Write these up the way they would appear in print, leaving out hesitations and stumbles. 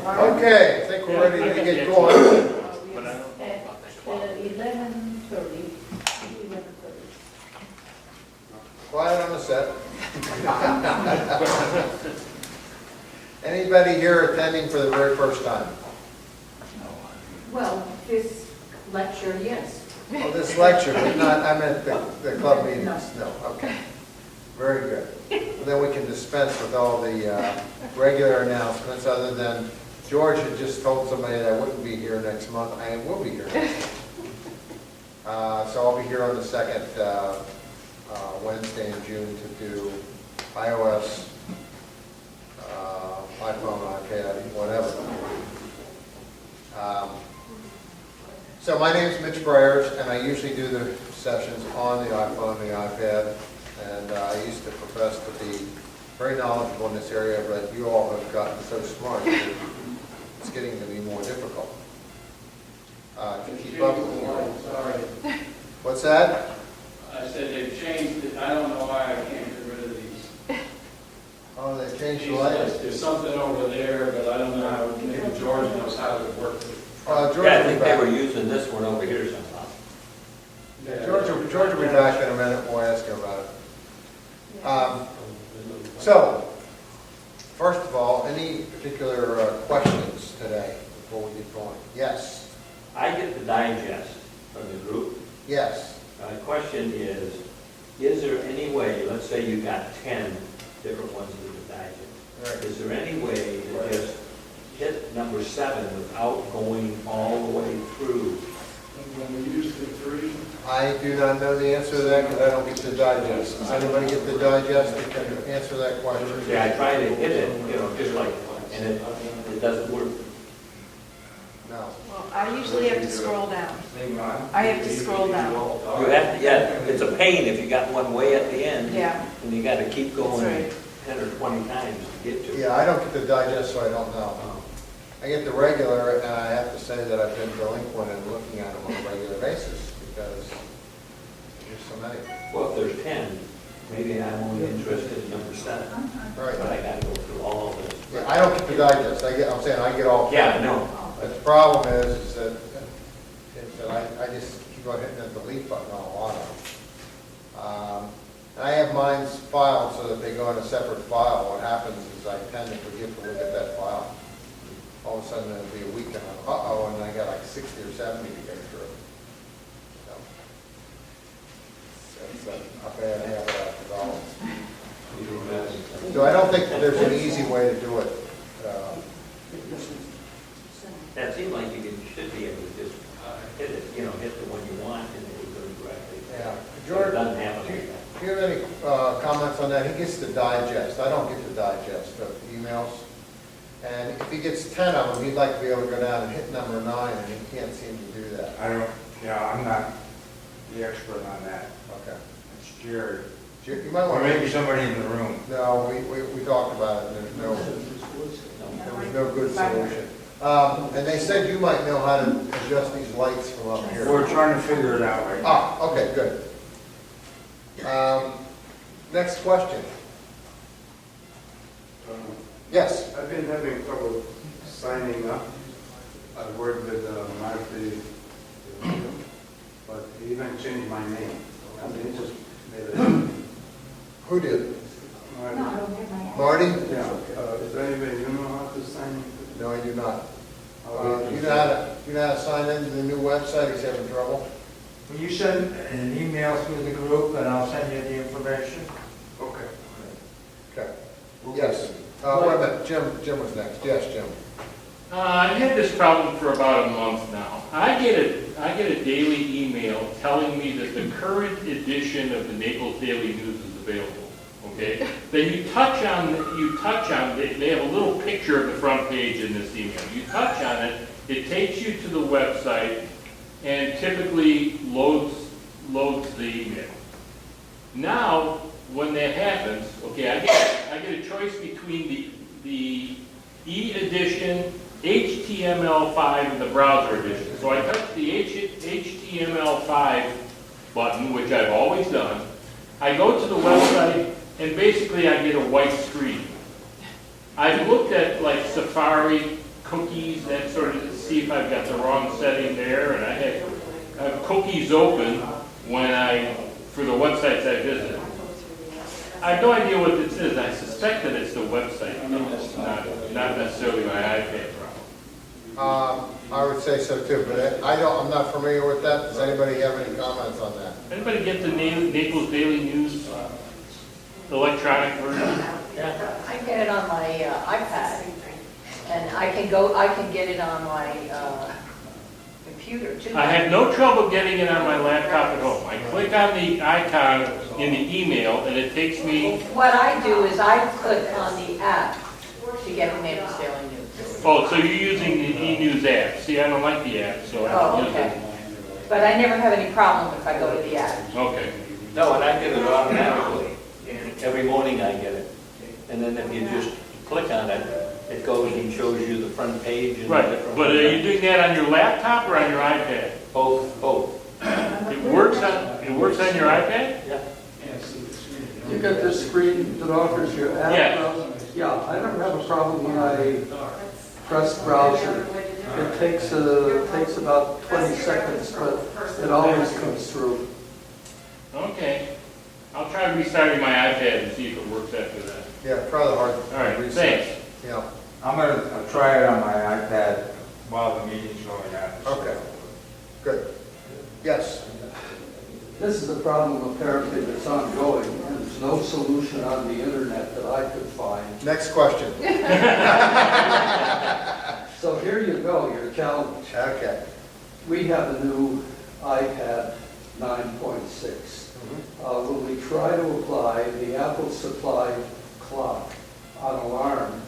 Okay, I think we're ready to get going. At 11:30. Quiet on the set. Anybody here attending for the very first time? Well, this lecture, yes. Oh, this lecture, but not, I meant the club meetings. No, okay. Very good. And then we can dispense with all the regular announcements, other than George had just told somebody that I wouldn't be here next month. I will be here next month. So I'll be here on the second Wednesday in June to do iOS, iPhone, iPad, whatever. So my name is Mitch Bryars, and I usually do the sessions on the iPhone and the iPad. And I used to profess to be very knowledgeable in this area, but you all have gotten so smart that it's getting to be more difficult to keep up with you. Sorry. What's that? I said they've changed it. I don't know why I can't get rid of these. Oh, they changed She the says lights. there's something over there, but I don't know how, maybe George knows how to work it. George Yeah, I will be think they were back. using this one over here somehow. George will be back in a minute. We'll ask him about it. So, first of all, any particular questions today before we get going? Yes. I get the digest from the group. Yes. My question is there any way, let's say you got 10 different ones of the digest, Right. is there any way to just hit number 7 without going all the way through? When we used the 3, I do not know the answer to that because I don't get the digest. Does anybody get the digest that can answer that question? Yeah, I try to hit it, just like, and it doesn't work. No. Well, I usually have to scroll down. I have to scroll down. You have to, yeah, it's a pain if you got one way at the end. Yeah. And you got to keep going That's 10 or 20 times to get to it. Yeah, I don't get the digest, so I don't know. I get the regular, and I have to say that I've been delinquent in looking at them on a regular basis because there's so many. Well, if there's 10, maybe I'm only interested in number 7. Right. But I got to go through all of this. Yeah, I don't get the digest. I'm saying I get all. Yeah, I know. But the problem is that I just keep on hitting the delete button on a lot of them. And I have mine filed so that they go in a separate file. What happens is I tend to forget to look at that file. All of a sudden it'll be a week and I'm, uh-oh, and I got like 60 or 70 to go through. So that's a bad habit I've developed. So I don't think that there's an easy way to do it. That seems like you should be able to just hit it, hit the one you want and it will go correctly. Yeah. So it George, doesn't happen do like that. you have any comments on that? He gets the digest. I don't get the digest of emails. And if he gets 10 of them, he'd like to be able to go down and hit number 9, and he can't seem to do that. I'm not the expert on that. Okay. It's Jared. You might Or want to... maybe somebody in the room. No, we talked about it, and there was no good solution. And they said you might know how to adjust these lights from up here. We're trying to figure it out right now. Ah, okay, good. Next question. Yes? I've been having trouble signing up. I worked with Marty, but he even changed my name. I mean, he just made it. Who did? Marty. No, I don't have my. Marty? Yeah, is there any way you know how to sign in? No, I do not. How do You know how to sign into the new website? He's having trouble? Will you send an email through the group and I'll send you the information? Okay. Okay. Yes. Wait a minute, Jim was next. Yes, Jim. I've had this problem for about a month now. I get a daily email telling me that the current edition of the Naples Daily News is available. Okay? Then you touch on, they have a little picture of the front page in this email. You touch on it, it takes you to the website and typically loads the email. Now, when that happens, okay, I get a choice between the e-edition, HTML5, and the browser edition. So I touch the HTML5 button, which I've always done. I go to the website, and basically I get a white screen. I've looked at like Safari, cookies, that sort of, see if I've got the wrong setting there, and I have cookies open for the websites I visit. I have no idea what this is. I suspect that it's the website, not necessarily my iPad problem. I would say so too, but I'm not familiar with that. Does anybody have any comments on that? Anybody get the Naples Daily News electronic version? I get it on my iPad, and I can get it on my computer too. I have no trouble getting it on my laptop at home. I click on the icon in the email, and it takes me, What I do is I click on the app to get the Naples Daily News. oh, so you're using the e-news app. See, I don't like the app, so I Oh, don't use okay. But I never have any problem if I go to the app. it. Okay. No, and I get it automatically. Every morning I get it. And then if you just click on it, it goes and shows you the front page. And the Right, different- but are you doing that on your laptop or on your iPad? Both. It works on your iPad? Yeah. You got this screen that offers you app Yeah. browsing? Yeah, I don't have a problem when I press browser. It takes about 20 seconds, but it always comes through. Okay. I'll try restarting my iPad and see if it works after that. Yeah, try the hard All right, reset. thanks. Yeah, I'm gonna try it on my iPad while the meeting's going on. okay, good. Yes, This is a problem apparently that's ongoing, and there's no solution on the internet that I could find. next question. So here you go, your challenge. Okay. We have a new iPad 9.6. When we try to apply the Apple supplied clock on alarm,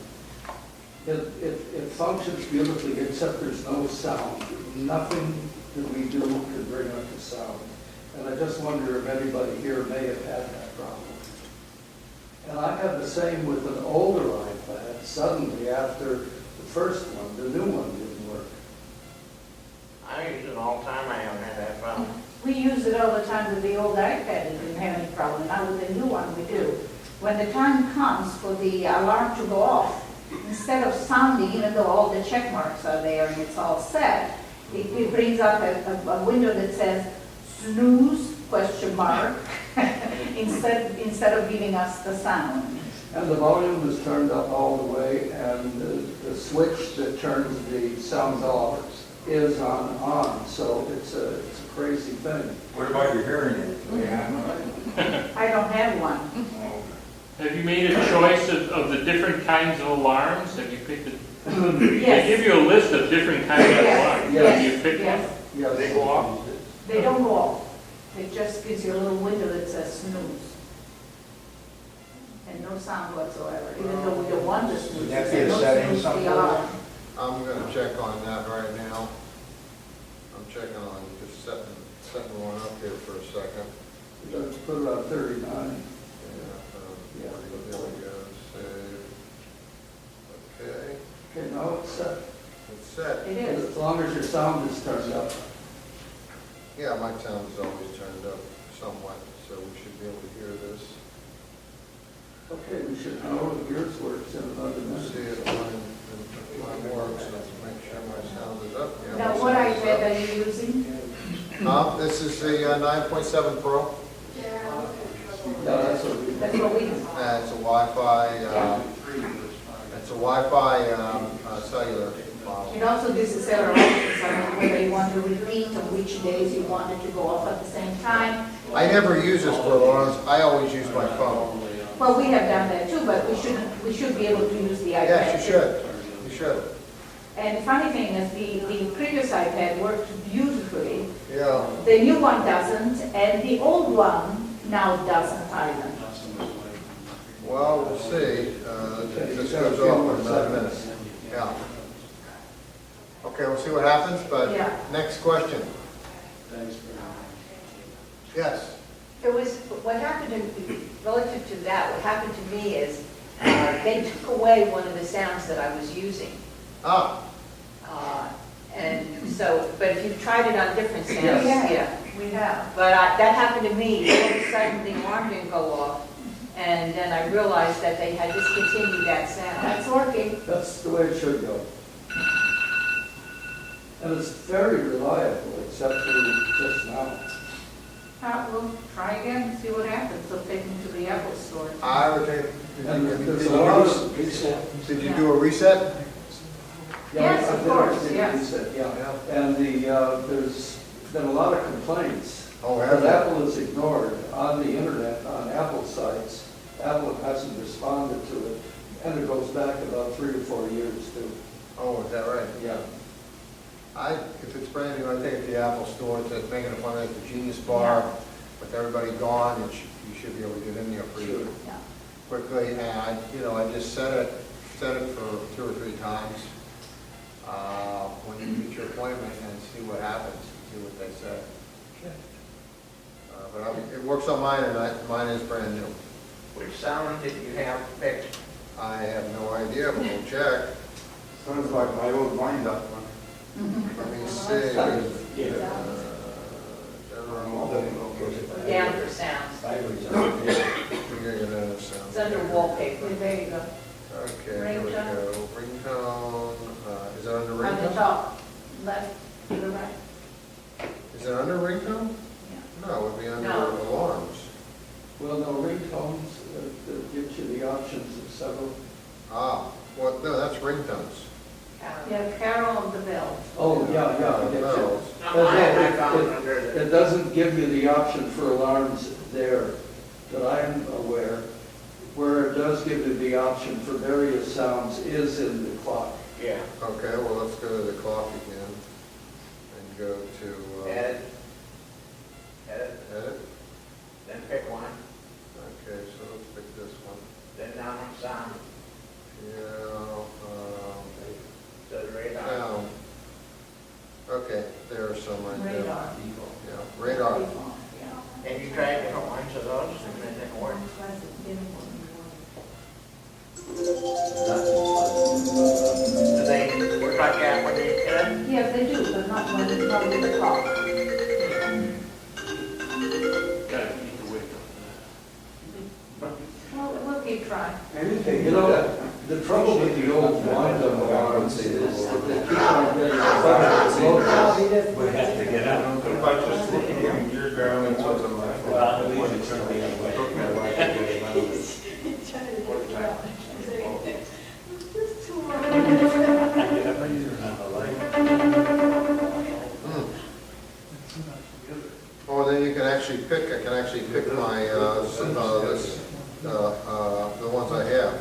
it functions beautifully, except there's no sound. Nothing that we do can bring up the sound. And I just wonder if anybody here may have had that problem. And I had the same with an older iPad. Suddenly, after the first one, the new one didn't work. I use it all the time. I haven't had that problem. We use it all the time with the old iPad, it didn't have any problem. Now with the new one, we do. When the time comes for the alarm to go off, instead of sounding, even though all the check marks are there and it's all set, it brings up a window that says snooze, question mark, instead of giving us the sound. And the volume is turned up all the way, and the switch that turns the sound off is on. So it's a crazy thing. What about your hearing aid? Yeah. I don't have one. Have you made a choice of the different kinds of alarms? Have you picked it? They Yes. give you a list of different kinds of alarms. Yes. Have you picked one? Yes. Yes. They go off. They don't go off. It just gives you a little window that says snooze. And no sound whatsoever, even though we don't want the snooze. Would that It be a says no setting snooze somewhere? beyond. I'm gonna check on that right now. I'm checking on, just setting one up here for a second. Let's put it on 39. Yeah, there we go, save. Okay, Okay, now it's set. it's set. It is. As long as your sound is turned up. Yeah, my sound is always turned up somewhat, so we should be able to hear this. Okay, we should know if yours works in another Let's see minute. if mine works, let's make sure my sound is up. Yeah, Now, my what sound is iPad up. are you using? This is the 9.7 Pro. Yeah, that's what we. That's what we, It's a Wi-Fi, cellular model. it also gives us several options on whether you want to repeat on which days you want it to go off at the same time. I never use this for alarms, I always use my phone. Well, we have done that too, but we should be able to use the iPad. Yes, you too. should, you should. And the funny thing is, the previous iPad worked beautifully. Yeah, The new one doesn't, and the old one now doesn't either. well, we'll see. This goes off in another minute. Yeah. Okay, we'll see what happens, but Yeah. next question. Thanks very much. Yes. It was, what happened relative to that, what happened to me is, they took away one of the sounds that I was using. Ah, And so, but if you've tried it on different sounds, Yes. yeah. We have. But that happened to me, all of a sudden the alarm didn't go off, and then I realized that they had discontinued that sound. That's working. That's the way it should go. And it's very reliable, except for just now. We'll try again and see what happens, so take them to the Apple store. I would take, And there's a lot of, did you do a reset? Yes, of course, It yes. said, yeah. And there's been a lot of complaints Oh, that have you? Apple has ignored on the internet, on Apple sites. Apple hasn't responded to it, and it goes back about 3 or 4 years too. Oh, is that right? Yeah. If it's brand new, I take it to the Apple store, to make an appointment at the Genius Bar, with everybody gone, and you should be able to get in there pretty Yeah. quickly. And I just set it for 2 or 3 times, when you get your appointment, and see what happens, see what they say. But it works on mine, and mine is brand new. Which sound did you have fixed? I have no idea, but we'll check. Sounds like my old wind-up one. Let me see. Down for sounds. It's under wallpaper. There you go. Okay, here we go. Ringtone, is it under On the ringtone? top, left to the right. Is it under ringtone? Yeah. No, it would be under No. alarms. Well, no, ringtones, that gives you the options of several. Well, no, that's ringtones. Yeah, Carol of the Bells. Oh, yeah, I get you. Bells. No, mine I found under the, It doesn't give you the option for alarms there that I'm aware. Where it does give you the option for various sounds is in the clock. yeah, Okay, well, let's go to the clock again and go to edit, edit. then pick one, Okay, so let's pick this one. then down on sound, so the radar. Sound. Okay, there are some right there. Radar. Yeah, radar. Yeah. And you tried different ones of those, and it didn't work. Do they work like that when you hit it? Yes, they do, but not with the clock. Gotta keep the weight on Well, we'll keep trying. Anything, you know, the trouble with the old wind-up alarms is that they keep on getting fire. We have to get out. If I just look at your ground towards the left. Well, at least it's gonna be anyway. Oh, then you can actually pick, I can actually pick my, the ones I have.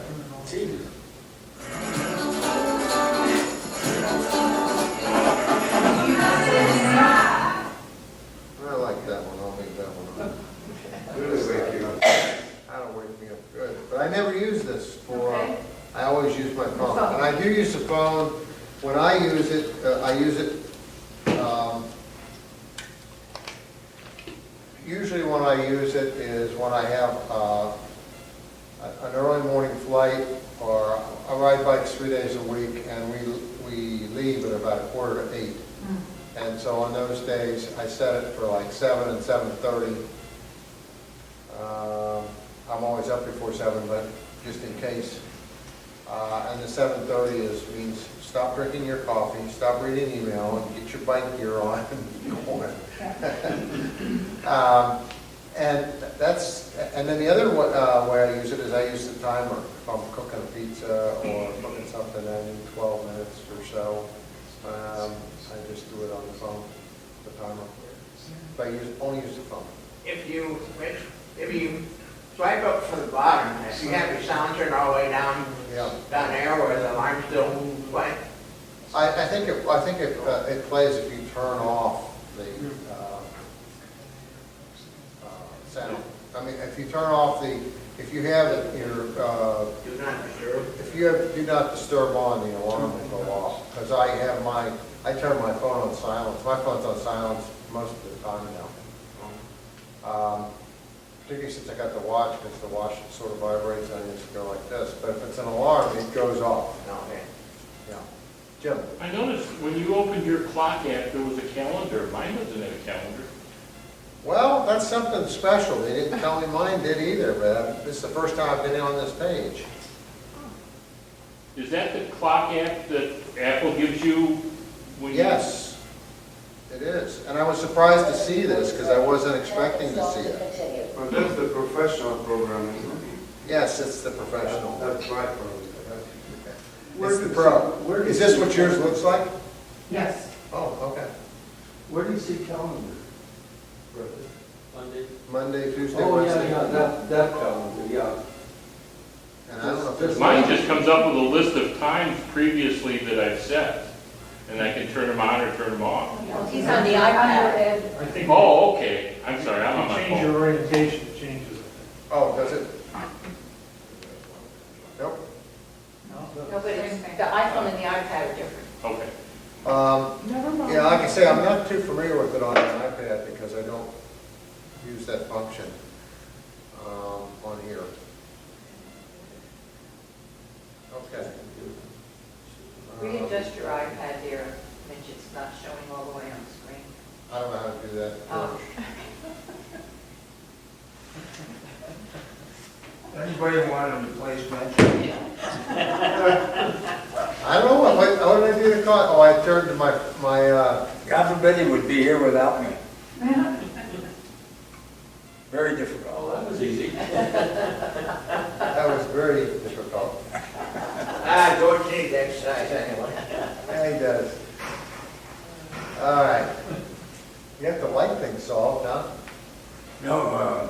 I like that one, I'll leave that one on. Really wake you up. That'll wake me up good. But I never use this for, Okay. I always use my phone. And I do use the phone, when I use it, usually when I use it is when I have an early morning flight, or I ride bikes 3 days a week, and we leave at about 7:45. And so on those days, I set it for like 7 and 7:30. I'm always up before 7, but just in case. And the 7:30 means stop drinking your coffee, stop reading email, and get your bike gear on and going. And then the other way I use it is I use the timer. If I'm cooking a pizza or cooking something that I need 12 minutes or so, I just do it on the phone, the timer. But I only use the phone. If you swipe up from the bottom, if you have your sound turned all the way down Yeah. there where the alarm still play, I think it plays if you turn off the sound. I mean, if you turn off if you have your, do not disturb. if you have do not disturb on, the alarm will go off. Because I turn my phone on silence. My phone's on silence most of the time now. Particularly since I got the watch, because the watch sort of vibrates, and I just go like this. But if it's an alarm, it goes off. No, okay. Yeah. Jim? I noticed when you opened your clock app, there was a calendar. Mine doesn't have a calendar. Well, that's something special. They didn't tell me mine did either, but this is the first time I've been on this page. Is that the clock app that Apple gives you when you? Yes, It is, and I was surprised to see this because I wasn't expecting to see it. But that's the professional program, isn't it? Yes, it's the professional. That's right, probably. It's the pro. Where do Is you this see what yours calendar? looks like? Yes. Oh, okay. Where do you see calendar? Monday. Monday, Tuesday, Oh, yeah, Wednesday. yeah, that calendar, yeah. And I don't know if there's. Mine just comes up with a list of times previously that I've set, and I can turn them on or turn them off. He's on the iPad. I think Oh, okay, I'm sorry, I'm on you my change your phone. orientation, it changes it. Oh, does it? Nope. No, but it's, the iPhone and the iPad are different. Okay. Never mind. Yeah, like I say, I'm not too familiar with it on an iPad because I don't use that function on here. Okay. Readjust your iPad there, Mitch, it's not showing all the way on the screen. I don't know how to do that. Oh. Anybody want a replacement? I don't know, what did I do to call? Oh, I turned to my, God forbid he would be here without me. Very difficult. Oh, that was easy. that was very difficult. George needs exercise anyway. Yeah, he does. All right. You have the light thing solved, huh? No,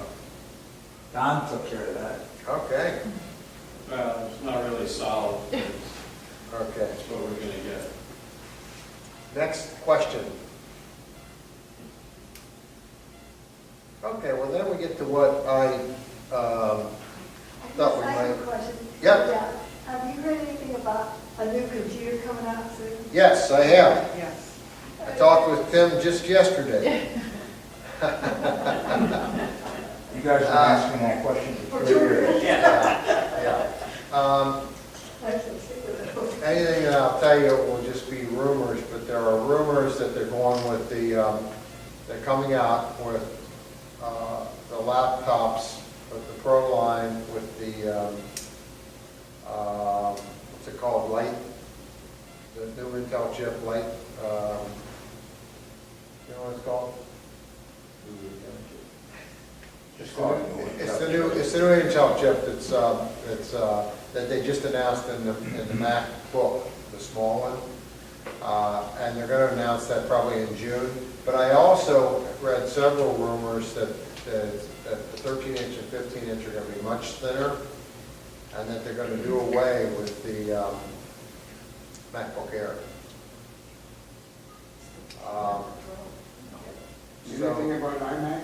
Don took care of that. Okay, Well, it's not really solid, but okay. that's what we're gonna get. Next question. Okay, well, then we get to what I thought we I have a might. question. Yep. Yeah. Have you heard anything about a new computer coming out soon? Yes, I have. Yes. I talked with Tim just yesterday. You guys have been asking that question for 2 years. Yeah. Anything that I'll tell you will just be rumors, but there are rumors that they're going with they're coming out with the laptops, with the Pro line, with the, what's it called, Light, the new Intel chip, Light, you know what it's called? It's the new Intel chip that they just announced in the MacBook, the small one. And they're going to announce that probably in June. But I also read several rumors that the 13-inch and 15-inch are going to be much thinner, and that they're going to do away with the MacBook Air. Anything about iMac?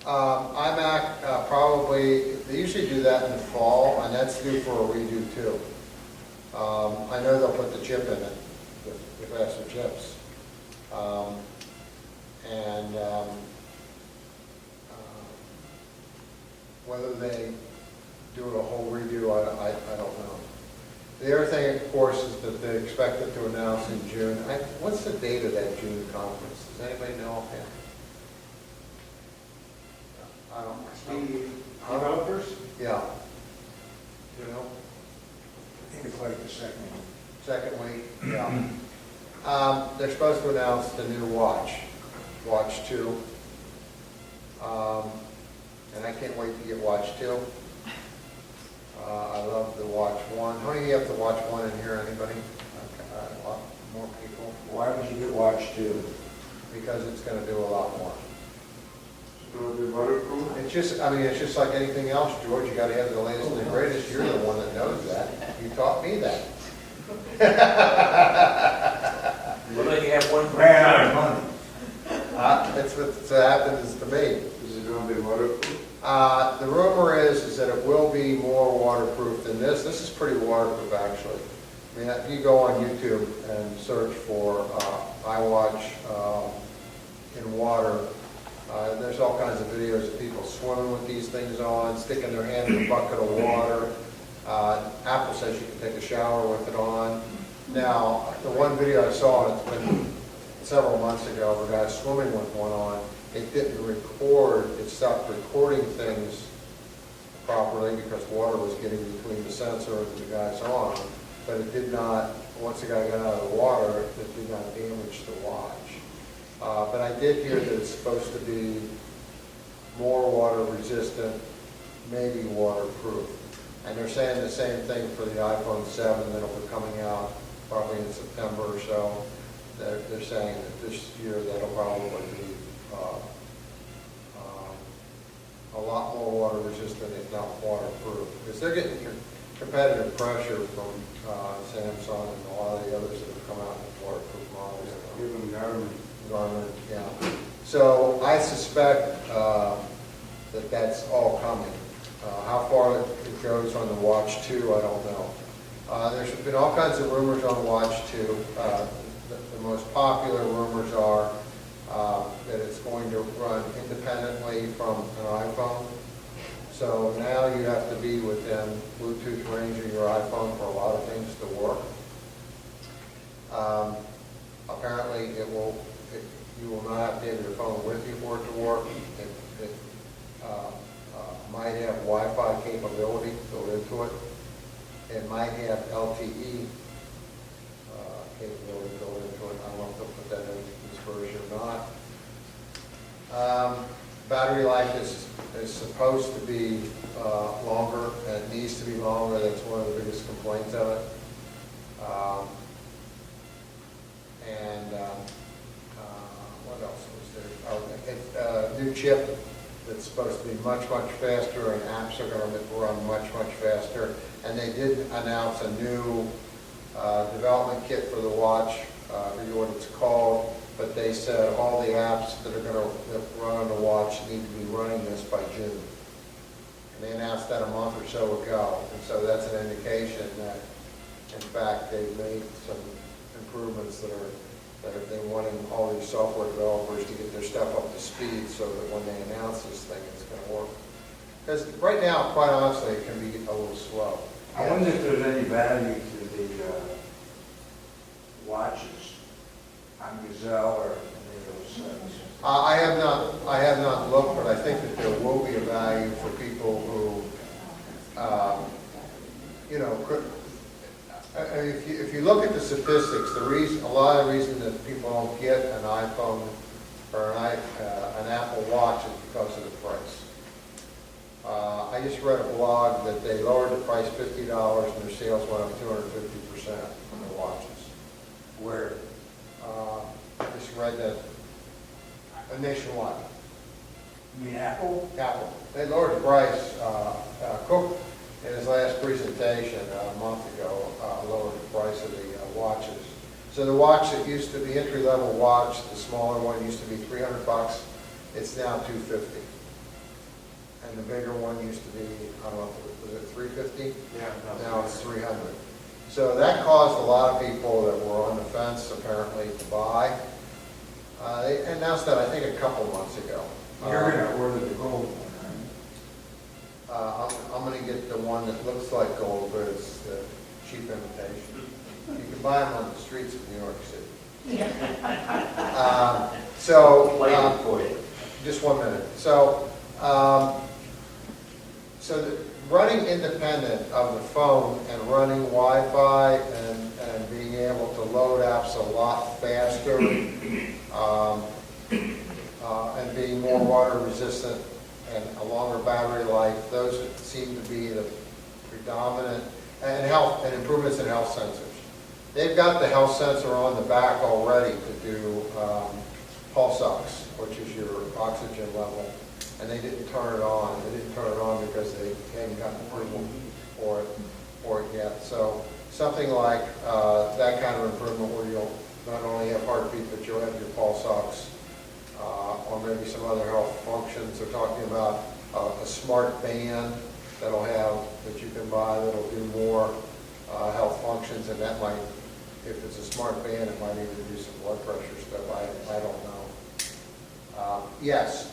iMac, probably, they usually do that in the fall, and that's due for a redo too. I know they'll put the chip in it, the faster chips. Whether they do it a whole redo, I don't know. The other thing, of course, is that they expect it to announce in June. What's the date of that June conference? Does anybody know offhand? I don't know. The developers? Yeah. You know, I think it's like the second week, yeah. They're supposed to announce the new watch, Watch 2. And I can't wait to get Watch 2. I love the Watch 1. How many of you have the Watch 1 in here, anybody? Okay, a lot more people. Why would you get Watch 2? Because it's going to do a lot more. It's going to be waterproof? It's just, I mean, it's just like anything else, George, you got to have the latest and the greatest. You're the one that knows that. You taught me that. Well, then you have one for Ran out of money. That's what happens to me. Is it going to be waterproof? The rumor is that it will be more waterproof than this. This is pretty waterproof, actually. I mean, if you go on YouTube and search for iWatch in water, there's all kinds of videos of people swimming with these things on, sticking their hand in a bucket of water. Apple says you can take a shower with it on. Now, the one video I saw, it's been several months ago, a guy swimming with one on. It didn't record, it stopped recording things properly because water was getting between the sensor and the guy's arm. But it did not, once the guy got out of the water, it did not damage the watch. But I did hear that it's supposed to be more water resistant, maybe waterproof. And they're saying the same thing for the iPhone 7 that'll be coming out probably in September or so. They're saying that this year that'll probably be a lot more water resistant, if not waterproof. Because they're getting competitive pressure from Samsung and a lot of the others that have come out with waterproof models. Even Garmin, yeah. So I suspect that that's all coming. How far it goes on the Watch 2, I don't know. There's been all kinds of rumors on Watch 2. The most popular rumors are that it's going to run independently from an iPhone. So now you have to be within Bluetooth range of your iPhone for a lot of things to work. Apparently you will not have to have your phone with you for it to work. It might have Wi-Fi capability built into it. It might have LTE capability built into it. I don't know if they'll put that in this version or not. Battery life is supposed to be longer, and it needs to be longer. That's one of the biggest complaints of it. What else was there? Oh, new chip that's supposed to be much, much faster, and apps are going to run much, much faster. And they did announce a new development kit for the watch. I forget what it's called, but they said all the apps that are going to run on the watch need to be running this by June. And they announced that a month or so ago. And so that's an indication that, in fact, they've made some improvements that they're wanting all these software developers to get their stuff up to speed so that when they announce this thing, it's going to work. Because right now, quite honestly, it can be a little slow. I wonder if there's any value to the watches on Gazelle or any of those things. I have not looked, but I think that there will be a value for people who, if you look at the statistics, a lot of the reason that people don't get an iPhone or an Apple Watch is because of the price. I just read a blog that they lowered the price $50 and their sales went up 250% on their watches. Where? I just read that nationwide. You mean Apple? Apple. They lowered the price. Cook, in his last presentation a month ago, lowered the price of the watches. So the watch that used to be entry-level watch, the smaller one used to be $300. It's now $250. And the bigger one used to be, I don't know, was it $350? Yeah. Now it's $300. So that caused a lot of people that were on the fence, apparently, to buy. They announced that, I think, a couple months ago. You're going to order the gold one, right? I'm going to get the one that looks like gold, but it's the cheap imitation. You can buy them on the streets of New York City. For you. Just 1 minute. So running independent of the phone and running Wi-Fi and being able to load apps a lot faster and being more water resistant and a longer battery life, those seem to be the predominant, and improvements in health sensors. They've got the health sensor on the back already to do pulse ox, which is your oxygen level, and they didn't turn it on. They didn't turn it on because they hadn't gotten approval for it yet. So something like that kind of improvement where you'll not only have heartbeat, but you'll have your pulse ox, or maybe some other health functions. They're talking about a smart band that you can buy that'll do more health functions, and that might, if it's a smart band, it might even do some blood pressure stuff. I don't know. Yes.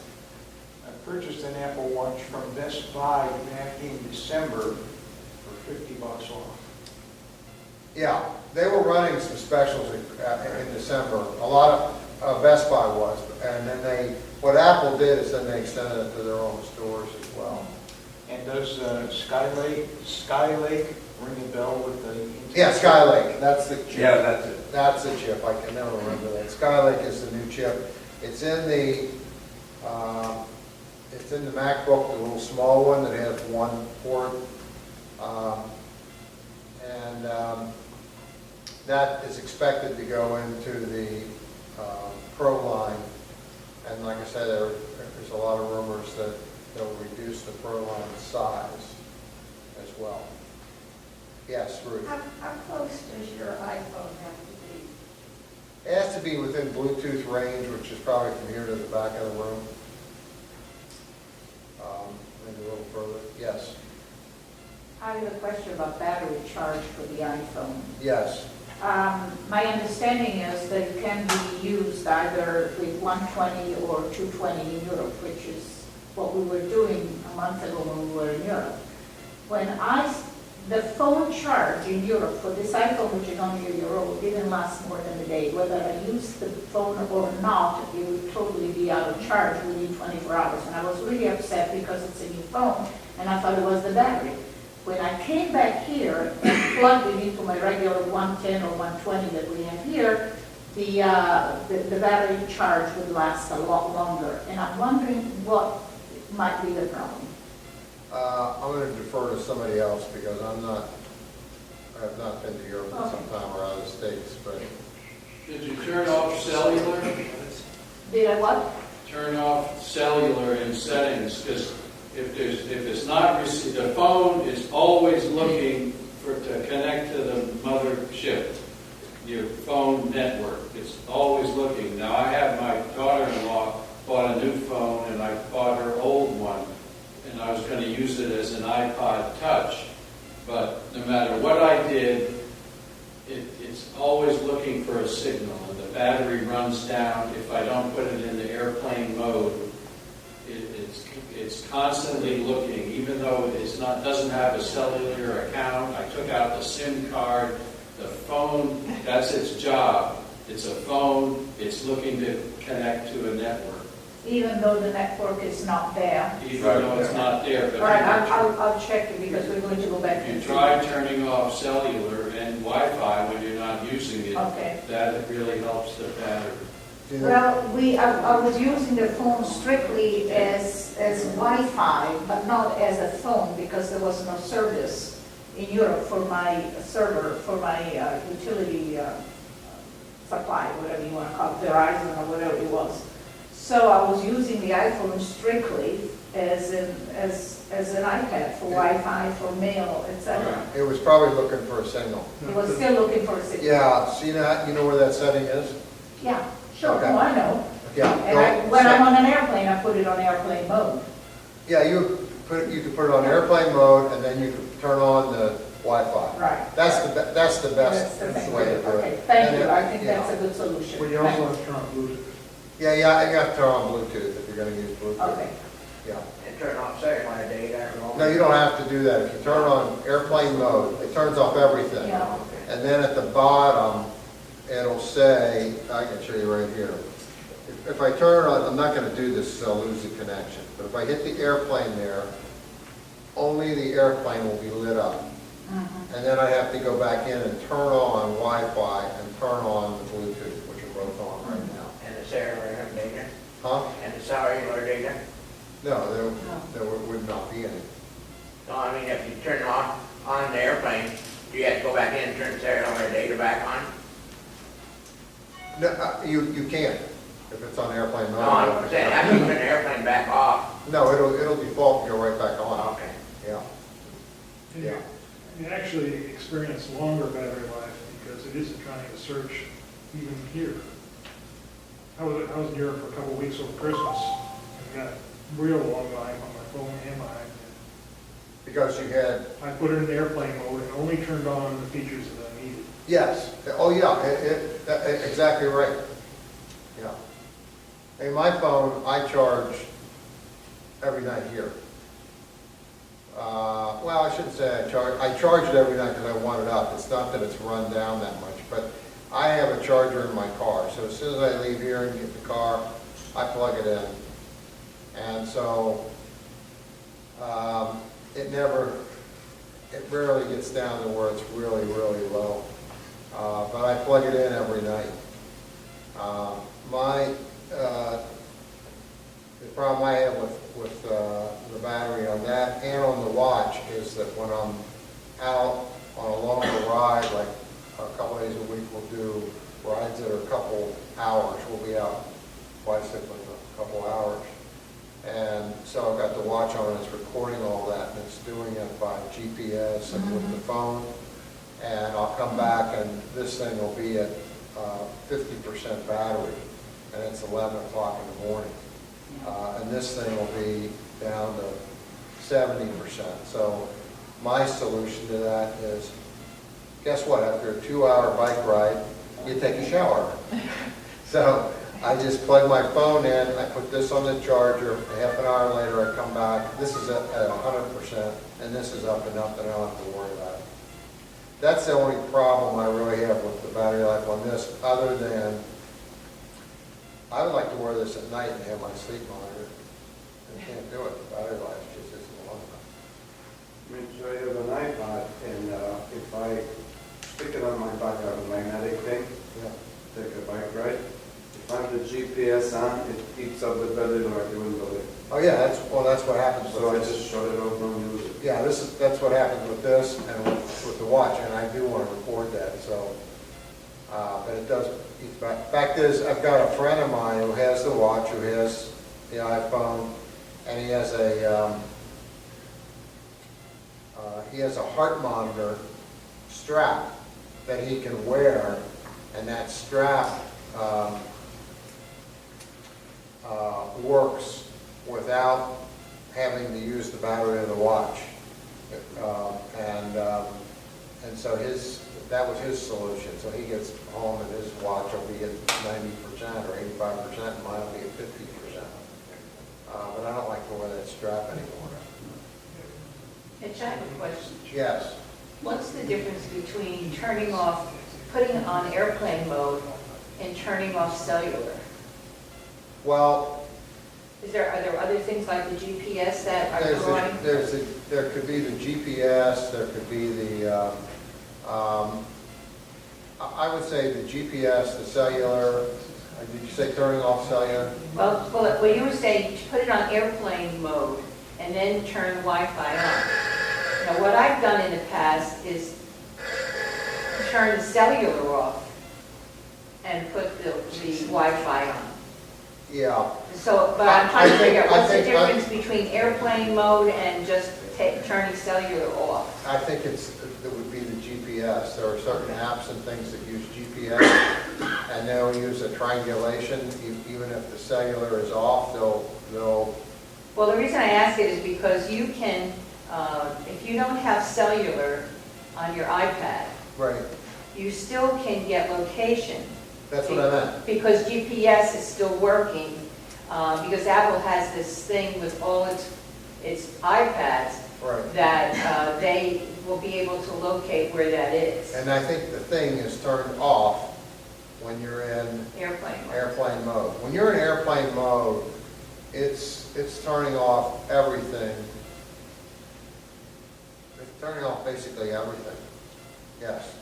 I purchased an Apple Watch from Best Buy back in December for $50 off. Yeah, they were running some specials in December. A lot of Best Buy was, and then what Apple did is then they extended it to their own stores as well. And does Skylake ring a bell with the? Yeah, Skylake, that's the chip. Yeah, that's it. That's the chip, I can never remember that. Skylake is the new chip. It's in the MacBook, the little small one that has one port. That is expected to go into the Pro line. And like I said, there's a lot of rumors that they'll reduce the Pro line size as well. Yes, Ruth? How close does your iPhone have to be? It has to be within Bluetooth range, which is probably from here to the back of the room. Maybe a little further. Yes. I have a question about battery charge for the iPhone. Yes. My understanding is that it can be used either with 120 or 220 in Europe, which is what we were doing a month ago when we were in Europe. The phone charge in Europe for this iPhone, which is only a year old, didn't last more than a day. Whether I used the phone or not, it would totally be out of charge within 24 hours. And I was really upset because it's a new phone, and I thought it was the battery. When I came back here and plugged it into my regular 110 or 120 that we have here, the battery charge would last a lot longer. And I'm wondering what might be the problem. I'm going to defer to somebody else because I have not been to Europe in some time or out of the States, but. Did you turn off cellular? Did I what? Turn off cellular in settings, because if it's not received, the phone is always looking to connect to the mothership, your phone network. It's always looking. Now, I have my daughter-in-law bought a new phone, and I bought her old one, and I was going to use it as an iPod Touch. But no matter what I did, it's always looking for a signal, and the battery runs down if I don't put it in the airplane mode. It's constantly looking, even though doesn't have a cellular account. I took out the SIM card. The phone, that's its job. It's a phone. It's looking to connect to a network. Even though the network is not there. Even though it's not there. But All right, I'll check it because we're going to go back. You try turning off cellular and Wi-Fi when you're not using it. Okay. That really helps the battery. Well, I was using the phone strictly as Wi-Fi, but not as a phone because there was no service in Europe for my server, for my utility supply, whatever you want to call it, Verizon or whatever it was. So I was using the iPhone strictly as an iPad for Wi-Fi, for mail, etc. It was probably looking for a signal. It was still looking for a signal. Yeah, see that? You know where that setting is? Yeah, sure, Okay. oh, I know. Yeah. And when I'm on an airplane, I put it on airplane mode. Yeah, you could put it on airplane mode, and then you could turn on the Wi-Fi. Right. That's the best That's the way to do Okay, it. thank And you, it- I think yeah. that's a good solution. Well, you also have to turn on Bluetooth. Yeah, you have to turn on Bluetooth if you're going to use Bluetooth. Okay. Yeah. And turn off cellular data. No, you don't have to do that. If you turn on airplane mode, it turns off everything. Yeah. And then at the bottom, it'll say, I can show you right here. If I turn on, I'm not going to do this, so I'll lose the connection. But if I hit the airplane there, only the airplane will be lit up. Mhm. And then I have to go back in and turn on Wi-Fi and turn on the Bluetooth, which are both on right now. And the cellular data? Huh? And the cellular data? No, there would not be any. No, I mean, if you turn off on the airplane, do you have to go back in and turn the cellular data back on? No, you can't, if it's on airplane mode. No, I'm saying, after you turn the airplane back off. No, it'll default and go right back on. Okay. Yeah. And Yeah. you actually experience longer battery life because it isn't trying to search even here. I was in Europe for a couple of weeks over Christmas and got real long life on my phone and my iPad. Because you had, I put it in airplane mode and only turned on the features that I needed. yes, oh yeah, exactly right. Yeah. Hey, my phone, I charge every night here. Well, I shouldn't say I charge it every night because I want it up. It's not that it's run down that much, but I have a charger in my car. So as soon as I leave here and get in the car, I plug it in. And so it never it rarely gets down to where it's really, really low. But I plug it in every night. The problem I have with the battery on that and on the watch is that when I'm out on a longer ride, like a couple days a week, we'll do rides that are a couple hours. We'll be out bicycling a couple hours. And so I've got the watch on and it's recording all that, and it's doing it by GPS and with the phone. And I'll come back and this thing will be at 50% battery, and it's 11 o'clock in the morning. And this thing will be down to 70%. So my solution to that is, guess what? After a 2-hour bike ride, you take a shower. So I just plug my phone in, I put this on the charger, half an hour later I come back, this is at 100%, and this is up and up, and I don't have to worry about it. That's the only problem I really have with the battery life on this, other than I would like to wear this at night and have my sleep monitor. I can't do it, the battery life just isn't long enough. Mitch, I have an iPod, and if I stick it on my bike, I have a magnetic thing, take a bike ride. If I have the GPS on, it keeps up the battery like you wouldn't believe. Oh yeah, that's what happens So I with this. just shut it off and use it. Yeah, that's what happens with this and with the watch, and I do want to record that, so, but it does, fact is, I've got a friend of mine who has the watch, who has the iPhone, and he has a heart monitor strap that he can wear, and that strap works without having to use the battery of the watch. And so that was his solution. So he gets home and his watch will be at 90% or 85%, and mine will be at 50%. But I don't like to wear that strap anymore. Mitch, I have a question. Yes. What's the difference between turning off, putting it on airplane mode and turning off cellular? Well, Are there other things like the GPS that are going? there could be the GPS, there could be the, I would say the GPS, the cellular. Did you say turning off cellular? Well, you were saying to put it on airplane mode and then turn Wi-Fi on. Now, what I've done in the past is turn the cellular off and put the Wi-Fi on. Yeah. So, but I'm trying to figure out I what's the think- difference between airplane mode and just turning cellular off? I think it would be the GPS. There are certain apps and things that use GPS, and they'll use a triangulation. Even if the cellular is off, they'll. Well, the reason I ask it is because you can, if you don't have cellular on your iPad, Right. you still can get location. That's what I meant. Because GPS is still working, because Apple has this thing with all its iPads Right. that they will be able to locate where that is. And I think the thing is turned off when you're in Airplane mode. airplane mode. When you're in airplane mode, it's turning off everything. It's turning off basically everything. Yes.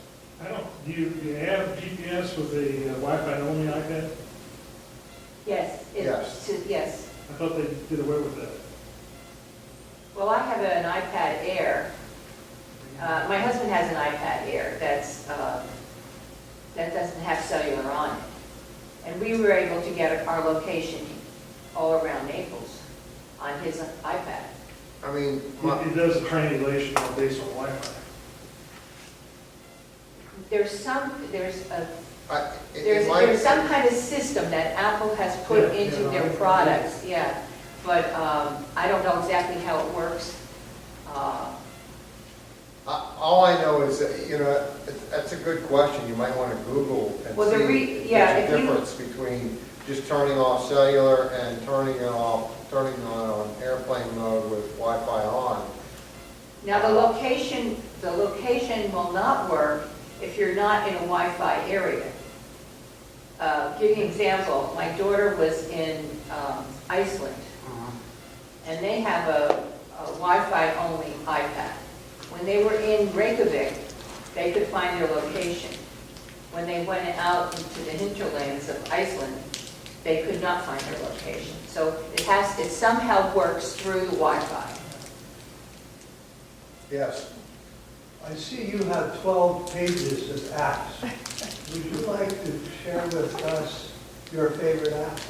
Do you have GPS with the Wi-Fi only iPad? Yes. Yes. Yes. I thought they did away with that. Well, I have an iPad Air. My husband has an iPad Air that doesn't have cellular on it. And we were able to get our location all around Naples on his iPad. I mean, It does a triangulation based on Wi-Fi. There's some kind of system that Apple has put Yeah, into yeah, their I- products, yeah. But I don't know exactly how it works. all I know is that, that's a good question. You might want to Google and Well, see yeah, the difference between just turning off cellular and turning on airplane mode with Wi-Fi on. Now, the location will not work if you're not in a Wi-Fi area. Give you an example. My daughter was in Iceland, and they have a Wi-Fi only iPad. When they were in Reykjavik, they could find their location. When they went out into the hinterlands of Iceland, they could not find their location. So it somehow works through the Wi-Fi. Yes. I see you have 12 pages of apps. Would you like to share with us your favorite apps?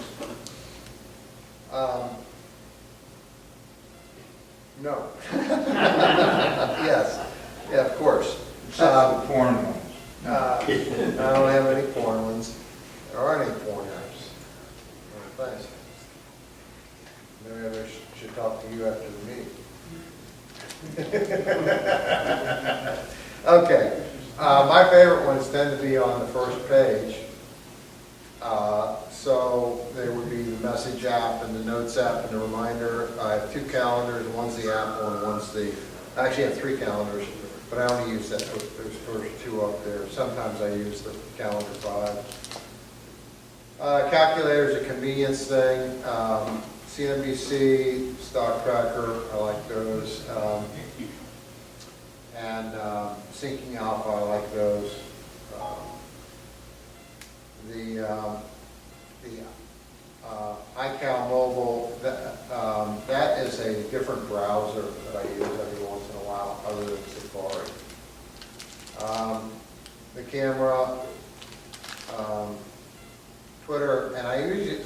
No. Yes, yeah, of course. Except for porn ones. I don't have any porn ones. There aren't any porn apps. Oh, thanks. Maybe I should talk to you after the meeting. Okay, my favorite ones tend to be on the first page. So there would be the message app and the notes app and the reminder. I have 2 calendars, one's the Apple and one's the, I actually have 3 calendars, but I only use those first 2 up there. Sometimes I use the calendar 5. Calculator's a convenience thing. CNBC, Stock Tracker, I like those. And Syncing Alpha, I like those. The iCal Mobile, that is a different browser that I use every once in a while, other than Safari. The camera, Twitter, and I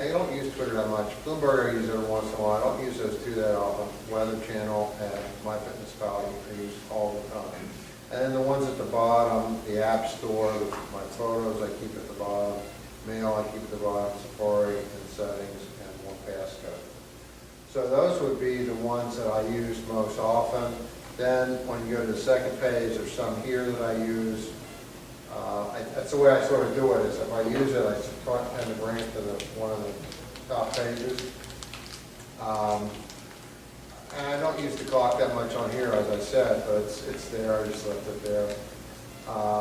don't use Twitter that much. Bloomberg I use every once in a while. I don't use those 2 that often. Weather Channel and MyFitnessPal I use all the time. And then the ones at the bottom, the App Store, my photos I keep at the bottom, Mail I keep at the bottom, Safari and Settings, and 1Passcode. So those would be the ones that I use most often. Then when you go to the second page, there's some here that I use. That's the way I sort of do it, is if I use it, I tend to bring it to one of the top pages. And I don't use the clock that much on here, as I said, but it's there, I just left it there.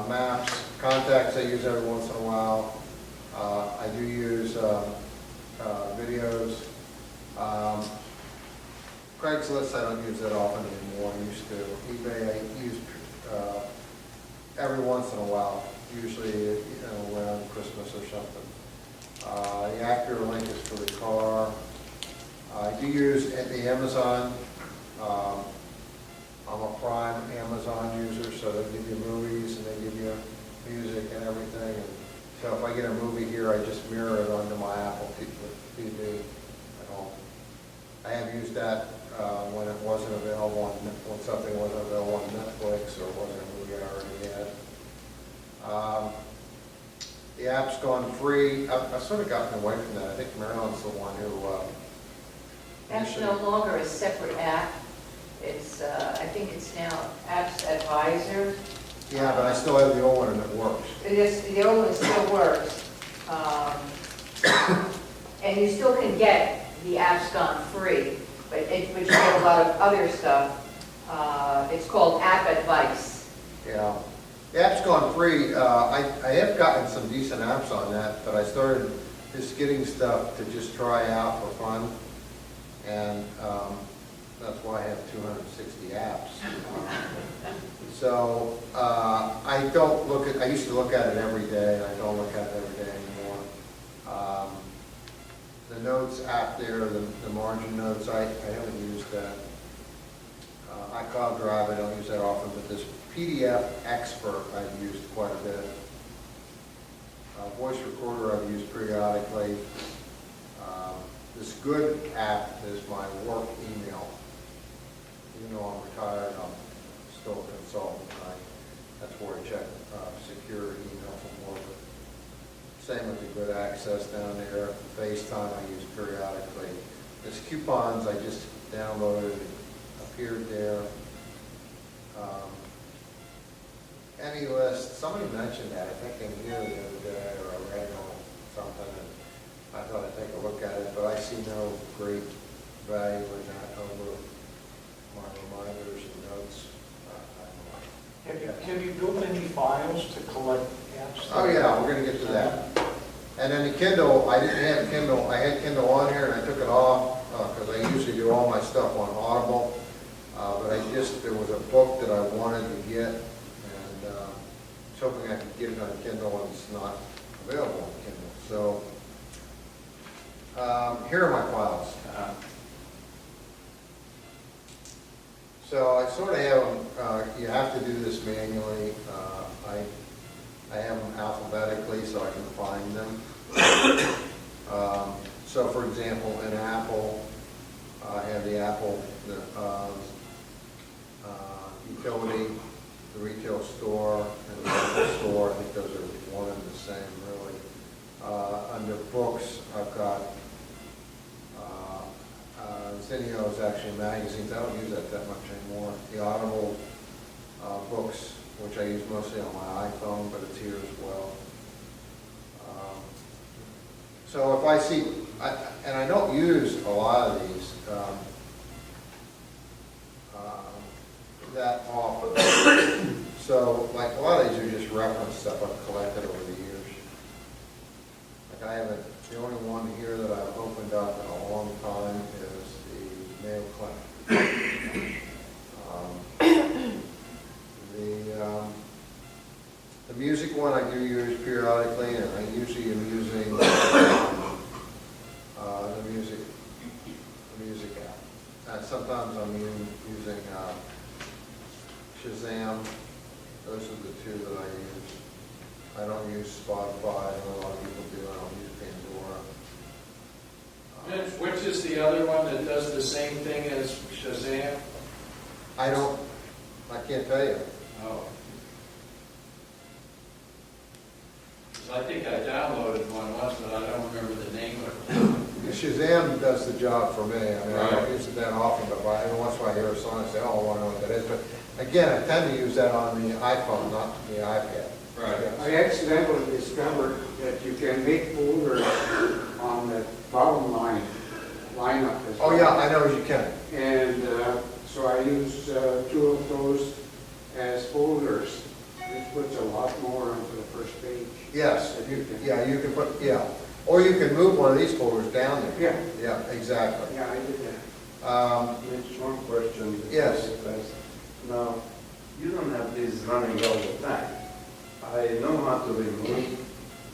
Maps, contacts I use every once in a while. I do use videos. Craigslist I don't use that often anymore, I used to. eBay I use every once in a while, usually around Christmas or something. The Actor link is for the car. I do use the Amazon. I'm a Prime Amazon user, so they give you movies and they give you music and everything. And so if I get a movie here, I just mirror it onto my Apple TV at home. I have used that when it wasn't available when something wasn't available on Netflix or wasn't a movie I already had. The app's gone free. I've sort of gotten away from that. I think Marilyn's the one who That's no longer a separate app. It's, I think it's now Apps Advisor. Yeah, but I still have the old one and it works. The old one still works. And you still can get the Apps Gone free, but you get a lot of other stuff. It's called App Advice. Yeah. The app's gone free. I have gotten some decent apps on that, but I started just getting stuff to just try out for fun. And that's why I have 260 apps. So I don't look at, I used to look at it every day, and I don't look at it every day anymore. The Notes app there, the margin notes, I haven't used that. iCloud Drive, I don't use that often, but this PDF Expert I've used quite a bit. Voice Recorder I've used periodically. This Good app is my work email. Even though I'm retired, I'm still a consultant. That's where I check secure email from work. Same with the Good Access down there. FaceTime I use periodically. This Coupons I just downloaded, appeared there. Any list, somebody mentioned that, I think in here the other day, or I read on something, and I thought I'd take a look at it, but I see no great value in that over my reminders and notes. Have you built any files to collect apps? Oh yeah, we're gonna get to that. And then the Kindle, I didn't have Kindle, I had Kindle on here and I took it off, because I usually do all my stuff on Audible. I But there was a book that I wanted to get, and was hoping I could get it on Kindle, and it's not available on Kindle. So here are my files. So I sort of have them, you have to do this manually. I have them alphabetically so I can find them. So for example, in Apple, I have the Apple utility, the retail store, and the Apple store. I think those are one and the same, really. Under books, I've got Zinio is actually magazines. I don't use that much anymore. The Audible books, which I use mostly on my iPhone, but it's here as well. So if I see, and I don't use a lot of these that often. So like a lot of these are just reference stuff I've collected over the years. Like I haven't, the only one here that I've opened up in a long time is the Mayo Clinic. The music one I do use periodically, and I usually am using the music app. Sometimes I'm using Shazam. Those are the two that I use. I don't use Spotify. I know a lot of people do. I don't use Pandora. Which is the other one that does the same thing as Shazam? I can't tell you. Oh. I think I downloaded one once, but I don't remember the name of it. Shazam does the job for me. I mean, I don't use it that often, but every once in a while I hear a song and say, oh, I want to know what that is. But again, I tend to use that on the iPhone, not the iPad. Right. I accidentally discovered that you can make folders on the bottom lineup. Oh yeah, I know you can. And so I use 2 of those as folders. It puts a lot more onto the first page. Yes, you can put, or you can move one of these folders down there. Yeah. Yeah, exactly. Yeah, I did that. Mitch, one question. Yes. Now, you don't have these running all the time. I know how to remove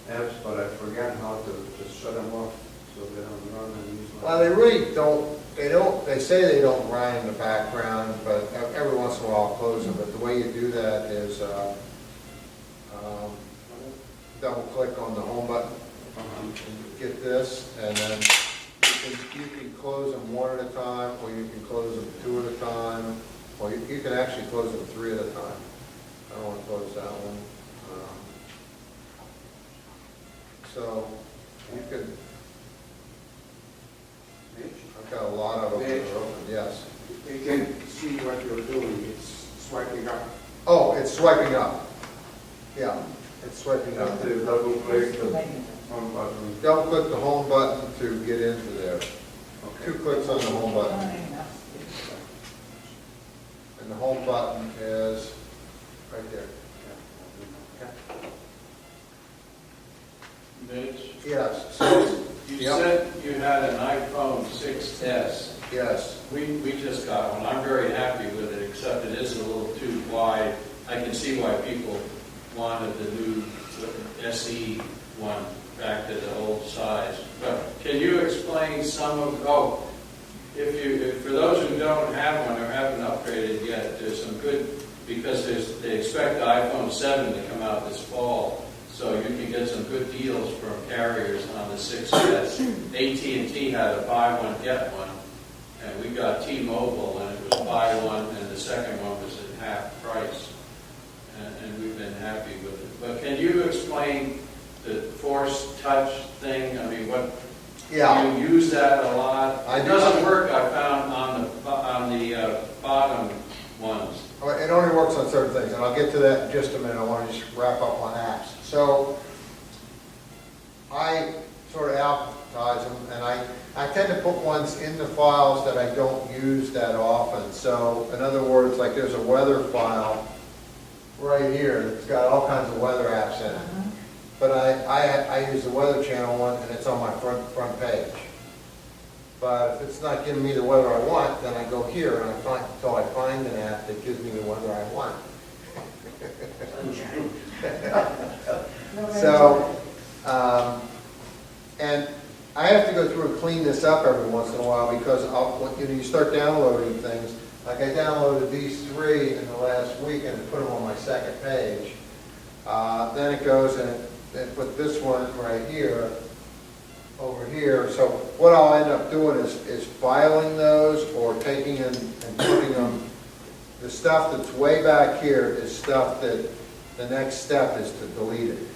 apps, but I forget how to just shut them off so they don't run and use my... Well, they really don't, they say they don't run in the background, but every once in a while I'll close them. But the way you do that is double click on the home button, and get this, and then you can close them one at a time, or you can close them 2 at a time, or you can actually close them 3 at a time. I don't want to close that one. So you could, I've got a lot of them that are open, yes. You can see what you're doing. It's swiping up. Oh, it's swiping up. Yeah, it's swiping up. Have to double click the home button. Double click the home button to get into there. Okay. 2 clicks on the home button. And the home button is right there. Mitch, Yes, so, you Yep. said you had an iPhone 6S. yes. We just got one. I'm very happy with it, except it is a little too wide. I can see why people wanted the new SE one back to the old size. But can you explain some of, if for those who don't have one or haven't upgraded yet, there's some good, because they expect the iPhone 7 to come out this fall, so you can get some good deals from carriers on the 6S. AT&T had a buy one, get one, and we got T-Mobile, and it was buy one, and the second one was at half price. And we've been happy with it. But can you explain the Force Touch thing? I mean, what, Yeah. you use that a lot? I It do. doesn't work, I found, on the bottom ones. It only works on certain things, and I'll get to that in just a minute. I want to just wrap up on apps. So I sort of advertise them, and I tend to put ones in the files that I don't use that often. So in other words, like there's a weather file right here that's got all kinds of weather apps in it. But I use the Weather Channel one, and it's on my front page. But if it's not giving me the weather I want, then I go here and I find, until I find an app that gives me the weather I want. So, and I have to go through and clean this up every once in a while because you start downloading things. Like I downloaded these 3 in the last week and put them on my second page. Then it goes and put this one right here, over here. So what I'll end up doing is filing those or taking and putting them. The stuff that's way back here is stuff that the next step is to delete it.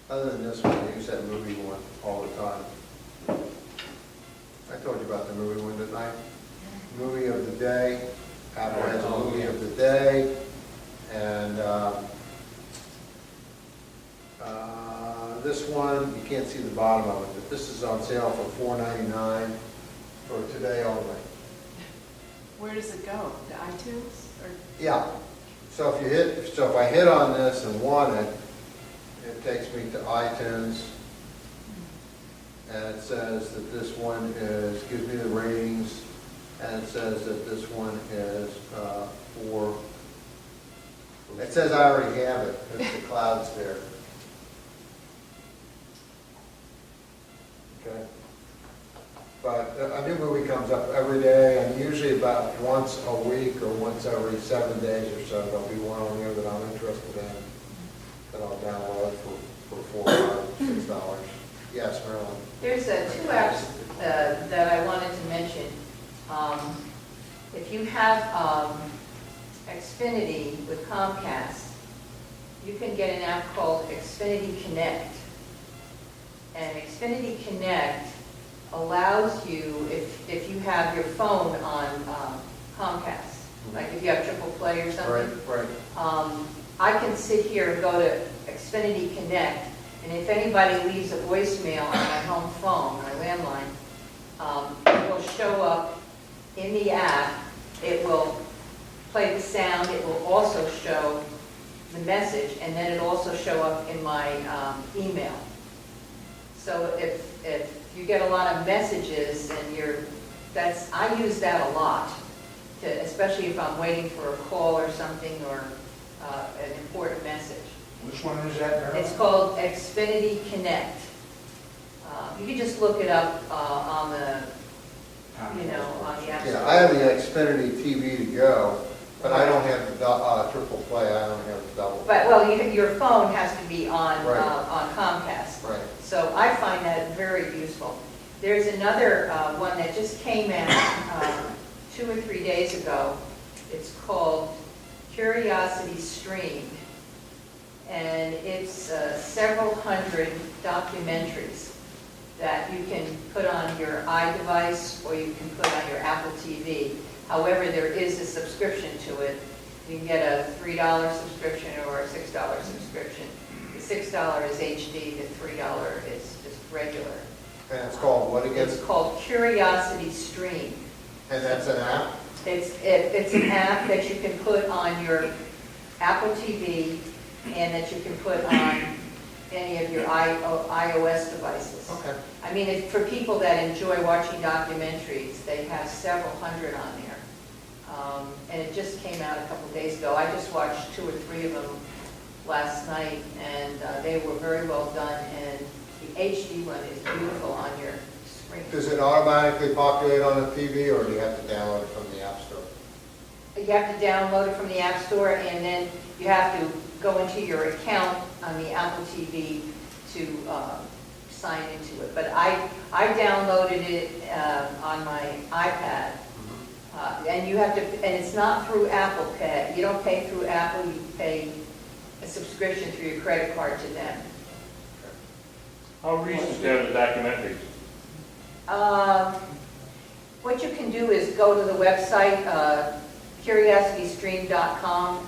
Other than this one, I use that movie one all the time. I told you about the movie one, didn't I? Movie of the day. Apple has a movie of the day. And this one, you can't see the bottom of it, but this is on sale for $4.99 for today only. Where does it go? To iTunes? Or Yeah. So if I hit on this and want it, it takes me to iTunes, and it says that this one gives me the ratings, and it says that this one is for, it says I already have it, because the cloud's there. Okay. But a new movie comes up every day, and usually about once a week or once every 7 days or so, there'll be one on there that I'm interested in that I'll download for $4 or $6. Yes, Marilyn? There's 2 apps that I wanted to mention. If you have Xfinity with Comcast, you can get an app called Xfinity Connect. And Xfinity Connect allows you, if you have your phone on Comcast, like if you have triple play or something. Right. I can sit here and go to Xfinity Connect, and if anybody leaves a voicemail on my home phone, my landline, it will show up in the app. It will play the sound. It will also show the message, and then it'll also show up in my email. So if you get a lot of messages and I use that a lot, especially if I'm waiting for a call or something or an important message. Which one is that, Marilyn? It's called Xfinity Connect. You can just look it up on the App Store. Yeah, I have the Xfinity TV to go, but I don't have the triple play. I don't have the double. But your phone has to be on Right. On Comcast. Right. So I find that very useful. There's another one that just came out 2 or 3 days ago. It's called Curiosity Stream, and it's several hundred documentaries that you can put on your iDevice or you can put on your Apple TV. However, there is a subscription to it. You can get a $3 subscription or a $6 subscription. The $6 is HD, the $3 is just regular. And it's called what again? It's called Curiosity Stream. And that's an app? It's an app that you can put on your Apple TV and that you can put on any of your iOS devices. Okay. I mean, for people that enjoy watching documentaries, they have several hundred on there. And it just came out a couple of days ago. I just watched 2 or 3 of them last night, and they were very well done, and the HD one is beautiful on your screen. Does it automatically populate on the TV, or do you have to download it from the App Store? You have to download it from the App Store, and then you have to go into your account on the Apple TV to sign into it. But I downloaded it on my iPad, and you have to, and it's not through Apple Pay. You don't pay through Apple. You pay a subscription through your credit card to them. How recent are the documentaries? What you can do is go to the website, curiositystream.com.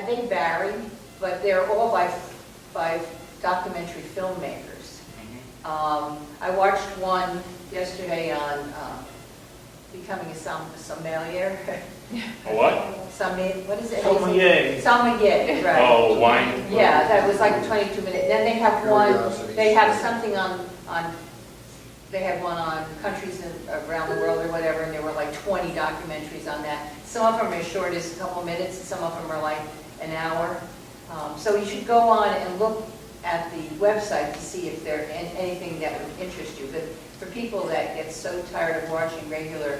They vary, but they're all by documentary filmmakers. I watched one yesterday on becoming a sommelier. A what? What is it? Sommelier. Sommelier, right. Oh, wine. Yeah, that was like a 22-minute. Then they have one, Curiosity they have Street. something they had one on countries around the world or whatever, and there were like 20 documentaries on that. Some of them are as short as a couple minutes, and some of them are like an hour. So you should go on and look at the website to see if there's anything that would interest you. But for people that get so tired of watching regular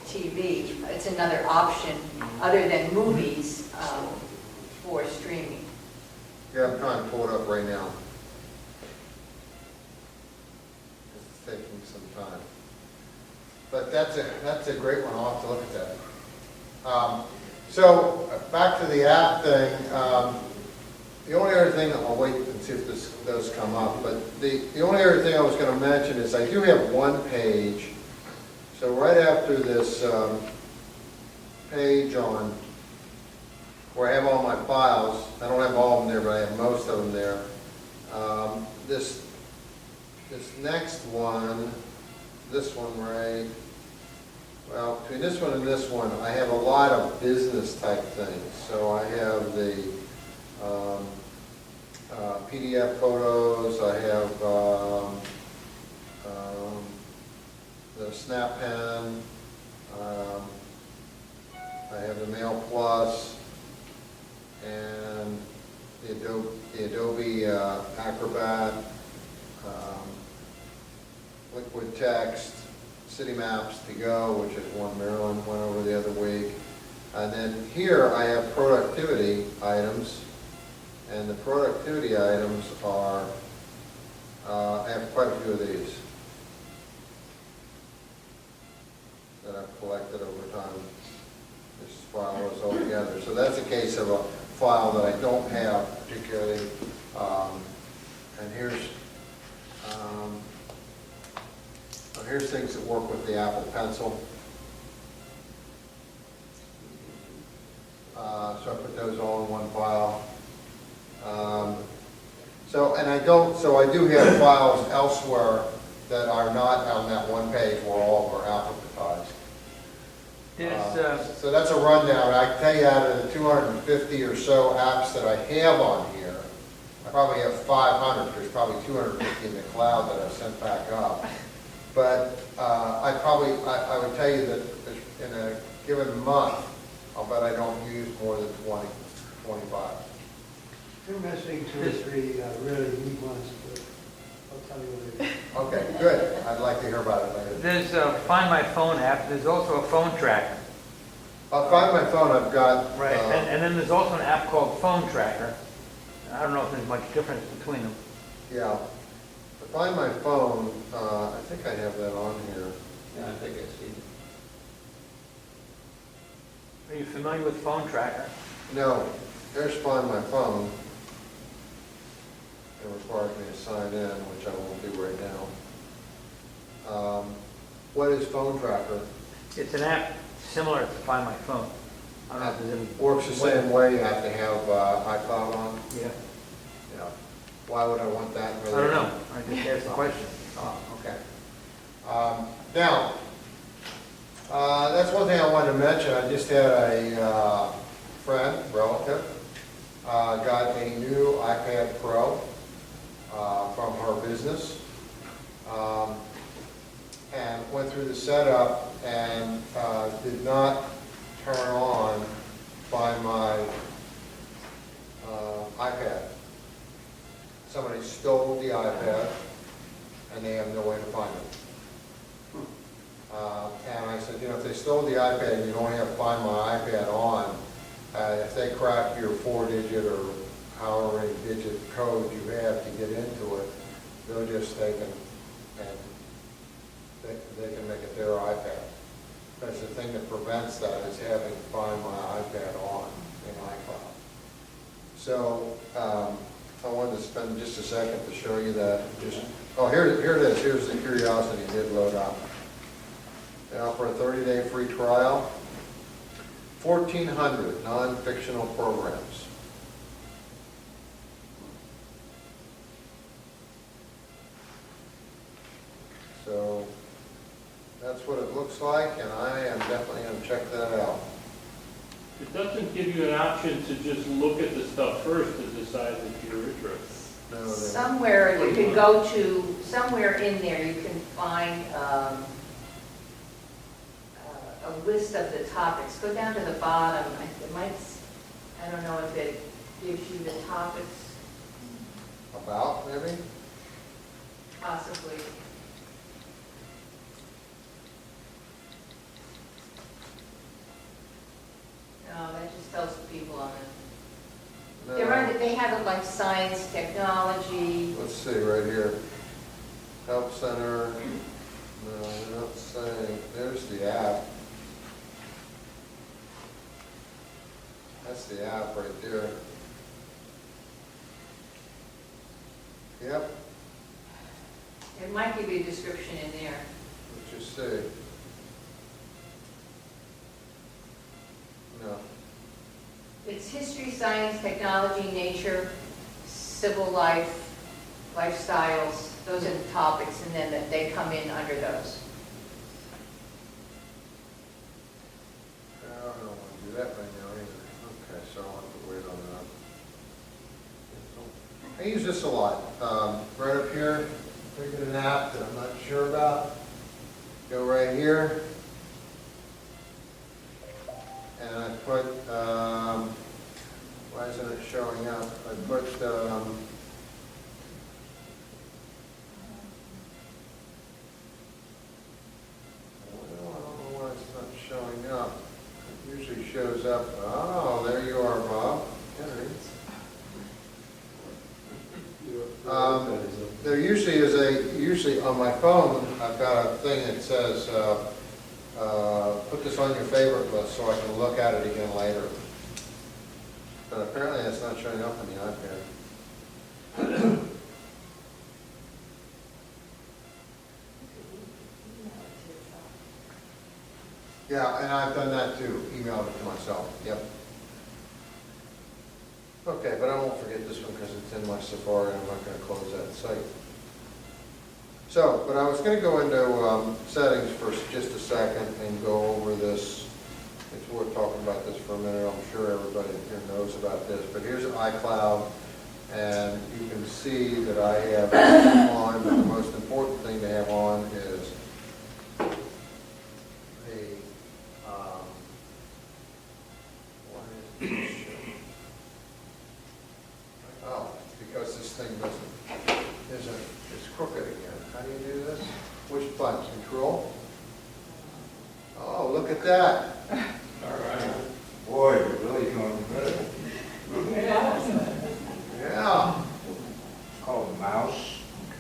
TV, it's another option other than movies for streaming. Yeah, I'm trying to pull it up right now. It's taking some time. But that's a great one, I'll have to look at that. So, back to the app thing, the only other thing, I'll wait and see if this does come up, but the only other thing I was going to mention is I do have one page. So right after this page on where I have all my files, I don't have all of them there, but I have most of them there. This next one, this one right, well, between this one and this one, I have a lot of business type things. So I have the PDF photos, I have the Snap Pen, I have the Mail Plus, and the Adobe Acrobat, Liquid Text, City Maps to Go, which is one Maryland went over the other week. And then here I have productivity items, and the productivity items are, I have quite a few of these that I've collected over time. This file is all together. So that's a case of a file that I don't have particularly. And here's things that work with the Apple Pencil. So I put those all in one file. So I do have files elsewhere that are not on that one page where all of them are alphabetized. So that's a rundown. I can tell you out of the 250 or so apps that I have on here, I probably have 500. There's probably 250 in the cloud that I've sent back up. But I would tell you that in a given month, I'll bet I don't use more than 20, 25. You're missing 2 or 3 really neat ones, but I'll tell you later. Okay, good. I'd like to hear about it later. There's a Find My Phone app, there's also a phone tracker. I'll find my phone. I've got. Right, and then there's also an app called Phone Tracker. I don't know if there's much difference between them. Yeah. To find my phone, I think I have that on here. Yeah, I think I see it. Are you familiar with Phone Tracker? No, here's Find My Phone. It requires me to sign in, which I won't do right now. What is Phone Tracker? It's an app similar to Find My Phone. I don't know if there's any... Works the same way. You have to have iCloud on. Yeah. Yeah. Why would I want that? I don't know. I just asked the question. Oh, okay. Now, that's one thing I wanted to mention. I just had a friend, relative, got a new iPad Pro from her business, and went through the setup and did not turn on Find My iPad. Somebody stole the iPad, and they have no way to find it. And I said, if they stole the iPad and you don't have Find My iPad on, if they crack your 4-digit or however many digit code you have to get into it, they'll just take and they can make it their iPad. Because the thing that prevents that is having Find My iPad on in iCloud. So I wanted to spend just a second to show you that. Here it is. Here's the curiosity it did load up. They offer a 30-day free trial. 1,400 non-fictional programs. So that's that's what it looks like, and I am definitely going to check that out. It doesn't give you an option to just look at the stuff first to decide that you're interested. No, they- Somewhere you could go to, somewhere in there you can find a list of the topics. Go down to the bottom. It might, I don't know if it gives you the topics, About, maybe? possibly. No, that just tells the people on it. No. They're on, they have it like science, technology. Let's see, right here. Help Center. No, they're not saying. There's the app. That's the app right there. Yep, It might give you a description in there. let's just see. No. It's history, science, technology, nature, civil life, lifestyles. Those are the topics, and then they come in under those. I don't want to do that right now either. Okay, so I'll have to wait on that. I use this a lot. Right up here, figured an app that I'm not sure about. Go right here. And I put, why isn't it showing up? I put, I don't know why it's not showing up. It usually shows up, oh, there you are, Bob. There usually is usually on my phone, I've got a thing that says, put this on your favorite list so I can look at it again later. But apparently that's not showing up on the iPad. Yeah, and I've done that too, emailed it to myself, yep. Okay, but I won't forget this one because it's in my Safari and I'm not going to close that site. So, but I was going to go into settings for just a second and go over this. It's worth talking about this for a minute. I'm sure everybody here knows about this, but here's iCloud, and you can see that I have on, but the most important thing to have on is the, what is this? Oh, because this thing it's crooked again. How do you do this? Which button? Control? Oh, look at that. All right. Boy, you're really doing good. Yeah. It's called a mouse.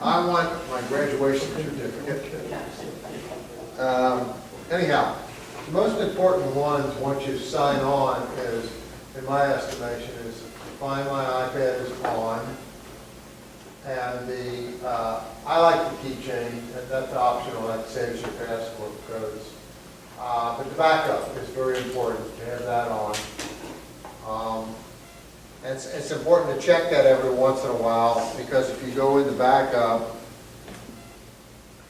I want my graduation certificate. Anyhow, the most important ones, once you sign on, is, in my estimation, is find my iPad is on, and I like the keychain, that's optional, that saves your password codes. But the backup is very important to have that on. And it's important to check that every once in a while, because if you go into backup,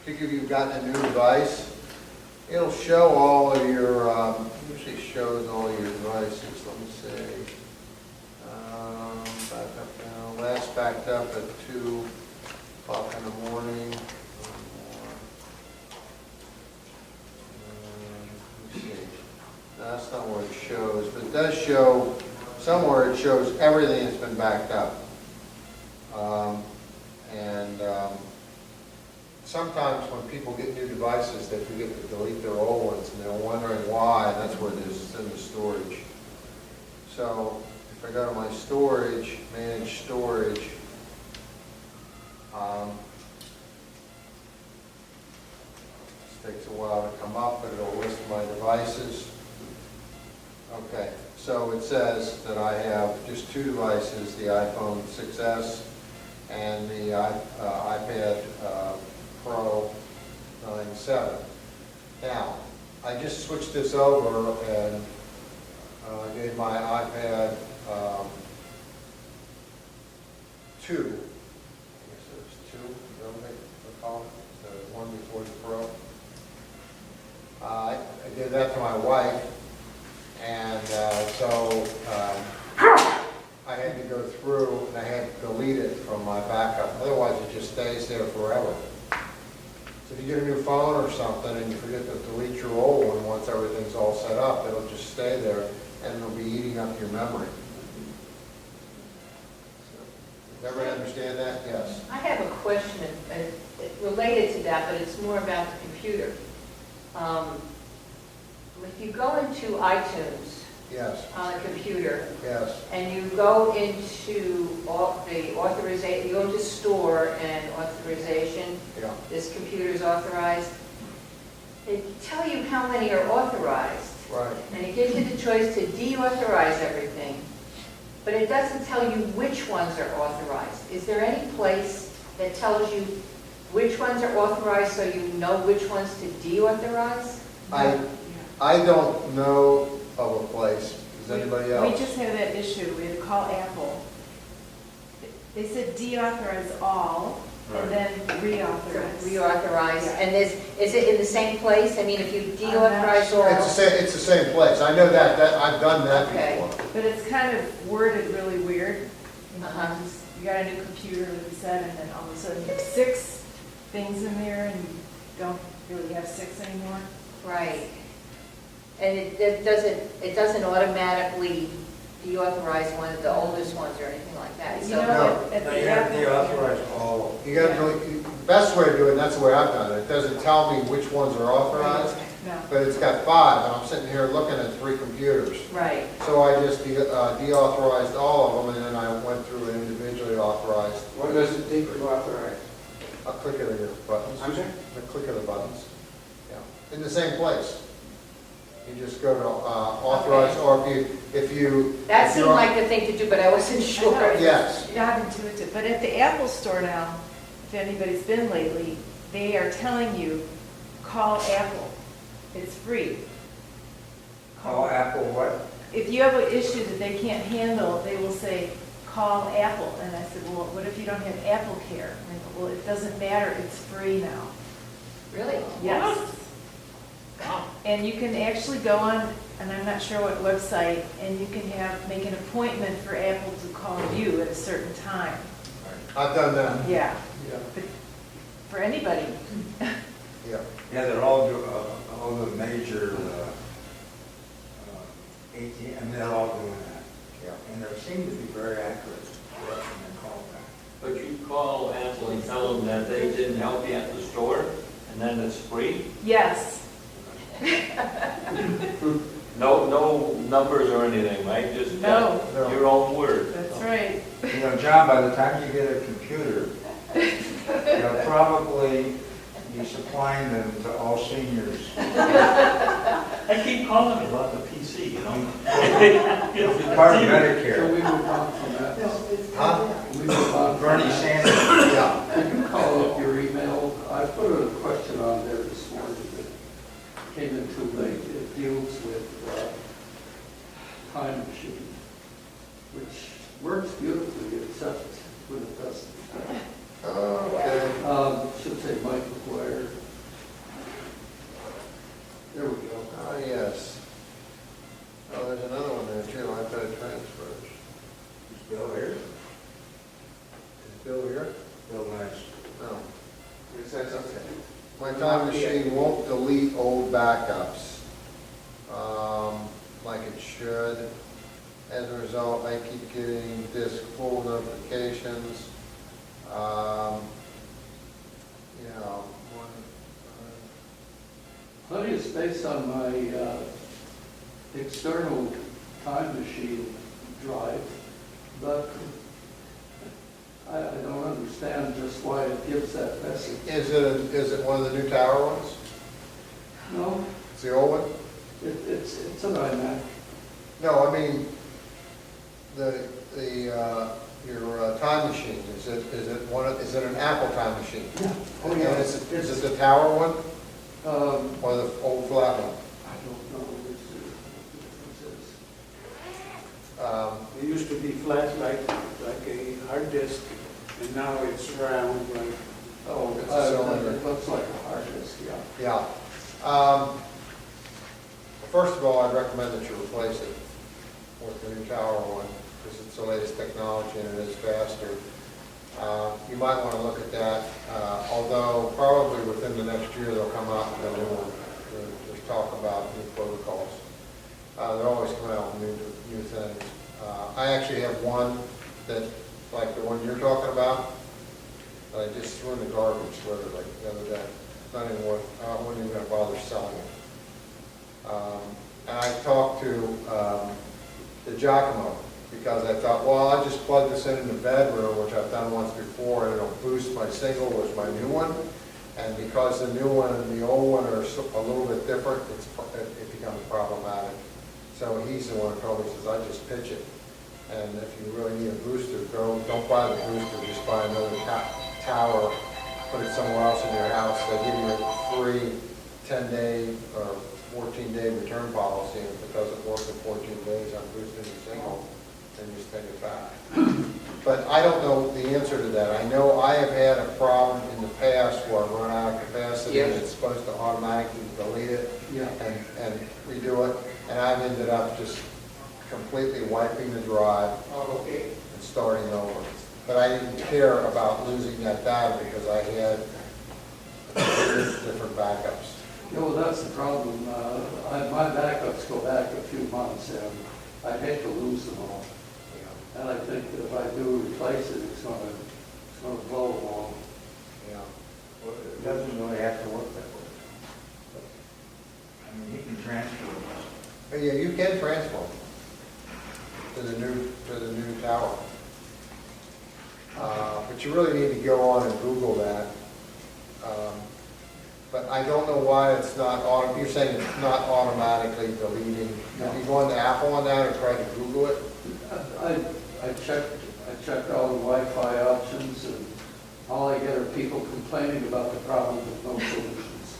particularly if you've gotten a new device, it'll show all of your, usually shows all your devices. Let me see. Back up now. Last backed up at 2 o'clock in the morning. Let me see. No, that's not where it shows, but it does show, somewhere it shows everything that's been backed up. Sometimes when people get new devices, they forget to delete their old ones, and they're wondering why, and that's what it is, it's in the storage. So if I go to my storage, manage storage, this takes a while to come up, but it'll list my devices. Okay, so it says that I have just 2 devices, the iPhone 6S and the iPad Pro 9.7. Now, I just switched this over and gave my iPad 2. I guess it was 2, don't they call it? The one before the Pro. I did that to my wife, and so I had to go through and I had to delete it from my backup. Otherwise, it just stays there forever. So if you get a new phone or something and you forget to delete your old one, once everything's all set up, it'll just stay there and it'll be eating up your memory. Does everybody understand that? Yes. I have a question related to that, but it's more about the computer. If you go into iTunes Yes. on a computer, Yes. and you go into the authorization, you go to store and authorization, Yeah. this computer is authorized, they tell you how many are authorized, Right. and it gives you the choice to deauthorize everything, but it doesn't tell you which ones are authorized. Is there any place that tells you which ones are authorized so you know which ones to deauthorize? I don't know of a place. Does anybody else? We just had that issue, we had to call Apple. They said deauthorize all, and then reauthorize. Reauthorize, Yeah. and is it in the same place? I mean, if you deauthorize sure. all. It's the same place. I know that I've done that Okay. before. But it's kind of worded really weird. You know, Uh-huh. you got a new computer, like you said, and then all of a sudden you have 6 things in there, and you don't really have 6 anymore. Right. And it doesn't automatically deauthorize one of the oldest ones or anything like that. You So know, at the Apple. all. You got to, the best way to do it, and that's the way I've done it, it doesn't tell me which ones are authorized, No. but it's got 5, and I'm sitting here looking at 3 computers. right. So I just deauthorized all of them, and then I went through and individually authorized. What does it deauthorize? A click of the buttons. I'm sorry? The click of the buttons. Yeah. In the same place. You just go to authorize, or if you. That if seemed you're- like the thing to do, but I wasn't sure. Yes. Not intuitive, but at the Apple store now, if anybody's been lately, they are telling you, call Apple. It's free. Call Apple what? If you have an issue that they can't handle, they will say, call Apple. And I said, well, what if you don't have Apple Care? And they go, well, it doesn't matter, it's free now. Really? Yes. And you can actually go on, and I'm not sure what website, and you can make an appointment for Apple to call you at a certain time. I've done that. Yeah, Yeah. but for anybody. Yeah. Yeah, they're all the major ATM, they're all doing that. Yeah. And they seem to be very accurate when they call back. But you call Apple and tell them that they didn't help you at the store, and then it's free? Yes. No numbers or anything, right? Just No. your own word. That's right. You know, John, by the time you get a computer, you'll probably be supplying them to all seniors. I keep calling them about the PC, you know? It'll be part of So Medicare. we move on from that. Huh? We move on. Bernie Sanders. Yeah. You can call up your email. I put a question on there this morning that came in too late. It deals with time machine, which works beautifully except when it doesn't. Okay. Should say Mike McGuire. There we go. Oh, yes. Oh, there's another one there too, iPad transfers. Is Bill here? Is Bill here? Bill Nice. No. He says okay. My time machine won't delete old backups like it should. As a result, I keep getting disk full notifications. You know, Plenty of space on my external time machine drive, but I don't understand just why it gives that message. is it one of the new tower ones? No, It's the old one? it's an iMac. No, I mean, your time machine, is it an Apple time machine? Yeah. Oh, And yeah. is it the tower one Um, or the old flat one? I don't know which the difference is. It used to be flat like a hard disk, and now it's round like. Oh, It's a cylinder. it looks like a hard disk, yeah. Yeah. first of all, I'd recommend that you replace it with the new tower one, because it's the latest technology and it is faster. You might want to look at that, although probably within the next year they'll come out with a new one. There's talk about new protocols. They're always coming out with new things. I actually have one that, like the one you're talking about, that I just threw in the garbage literally the other day. Not even worth, I wasn't even going to bother selling it. And I talked to the Giacomo, because I thought, well, I just plug this in the bedroom, which I've done once before, and it'll boost my single with my new one. And because the new one and the old one are a little bit different, it becomes problematic. So he's the one who told me, he says, I just pitch it. And if you really need a booster, don't buy the booster, just buy another tower, put it somewhere else in your house. They give you a free 10-day or 14-day return policy, and if it doesn't work in 14 days on boosting your signal, then you just take it back. But I don't know the answer to that. I know I have had a problem in the past where I run out of capacity and it's supposed to automatically delete it and redo it, and I've ended up just completely wiping the drive and starting over. But I didn't care about losing that data because I had different backups. Yeah, well, that's the problem. My backups go back a few months, and I hate to lose them all. And I think that if I do replace it, it's going to blow along. Yeah. Well, it doesn't really have to work that way. I mean, you can transfer it. But yeah, you can transfer to the new tower. But you really need to go on and Google that. But I don't know why it's not, you're saying it's not automatically deleting. Have you gone to Apple on that or tried to Google it? I checked all the Wi-Fi options, and all I get are people complaining about the problem with no solutions.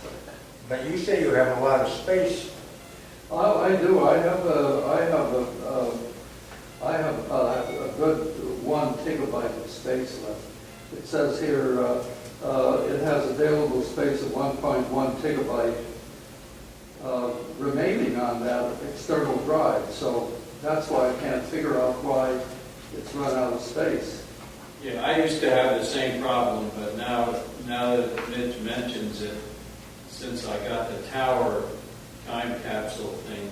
But you say you have a lot of space. I do. I have a good 1 gigabyte of space left. It says here it has available space of 1.1 gigabyte remaining on that external drive. So that's why I can't figure out why it's run out of space. Yeah, I used to have the same problem, but now that Mitch mentions it, since I got the tower time capsule thing,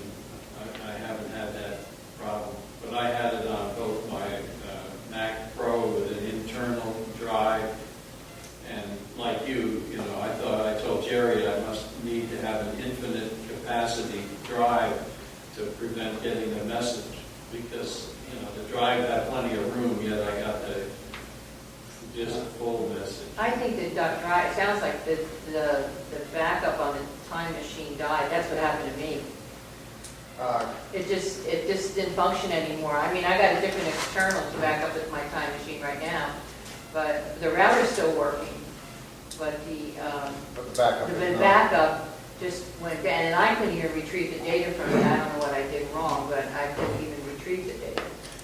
I haven't had that problem. But I had it on both my Mac Pro with an internal drive, and like you know, I told Jerry I must need to have an infinite capacity drive to prevent getting a message, because the drive had plenty of room, yet I got just a full message. I think the drive, it sounds like the backup on the time machine died. That's what happened to me. It just didn't function anymore. I mean, I got a different external to back up with my time machine right now, but the router's still working. But the backup just went down, and I couldn't even retrieve the data from it. I don't know what I did wrong, but I couldn't even retrieve the data.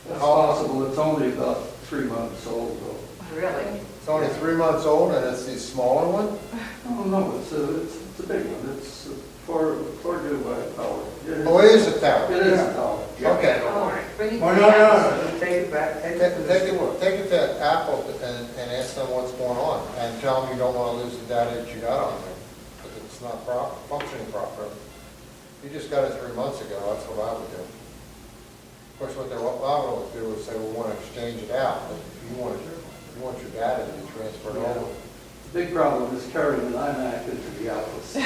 That's possible. It's only about 3 months old, though. Really? It's only 3 months old, and it's the smaller one? Oh, no, it's a big one. It's 4 gigabyte power. Oh, it is a tower? It is a tower. Okay. No, take it back. Take it to Apple and ask them what's going on, and tell them you don't want to lose the data that you got on there, because it's not functioning properly. You just got it 3 months ago, that's what I would do. Of course, what they're liable to do is say, we want to exchange it out, but if you want your data to be transferred over. The big problem is carrying an iMac into the office.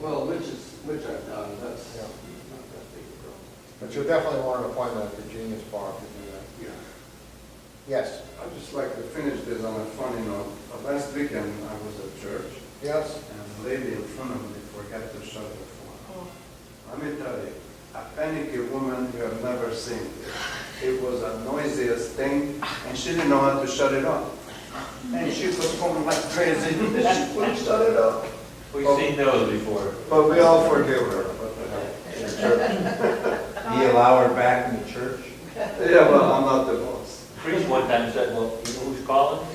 Well, which I've done, that's not that big a problem. But you'll definitely want an appointment at the Genius Bar to do that. Yeah. Yes? I'd just like to finish this on a funny note. Last weekend, I was at church, Yes? and the lady in front of me forgot to shut the phone. Let me tell you, a panicky woman you have never seen. It was the noisiest thing, and she didn't know how to shut it off. And she was going like crazy. She couldn't shut it off. We've seen those before. But we all forgive her. Do you allow her back in the church? Yeah, well, I'm not the boss. Priest one time said, well, you know who's calling?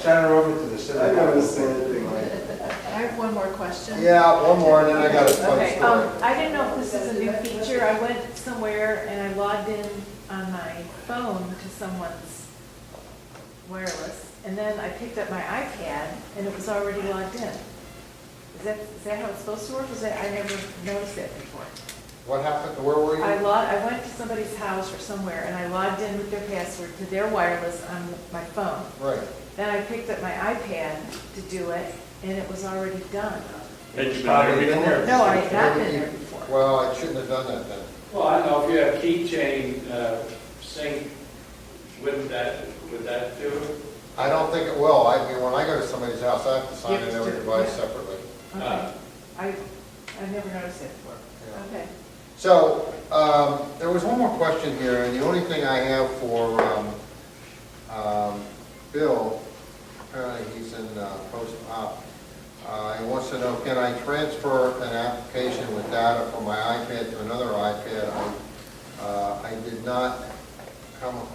send her over to the city. I never say anything like I have one more question. Yeah, one more, and then I got a fun Okay, story. I didn't know if this is a new feature. I went somewhere and I logged in on my phone to someone's wireless, and then I picked up my iPad and it was already logged in. Is that how it's supposed to work? I never noticed that before. What happened, where were you? I went to somebody's house or somewhere and I logged in with their password to their wireless on my phone. Right. Then I picked up my iPad to do it and it was already done. Had you been Probably there been before? there. No, I had not been there before. Well, I shouldn't have done that then. Well, I don't know, if you have keychain sync, would that do it? I don't think it will. I mean, when I go to somebody's house, I have to sign You have in to every do it, device yeah. separately. Okay. I never noticed that before. Yeah. Okay. So, there was one more question here, and the only thing I have for Bill, apparently he's in post-op. He wants to know, can I transfer an application with data from my iPad to another iPad? I did not come,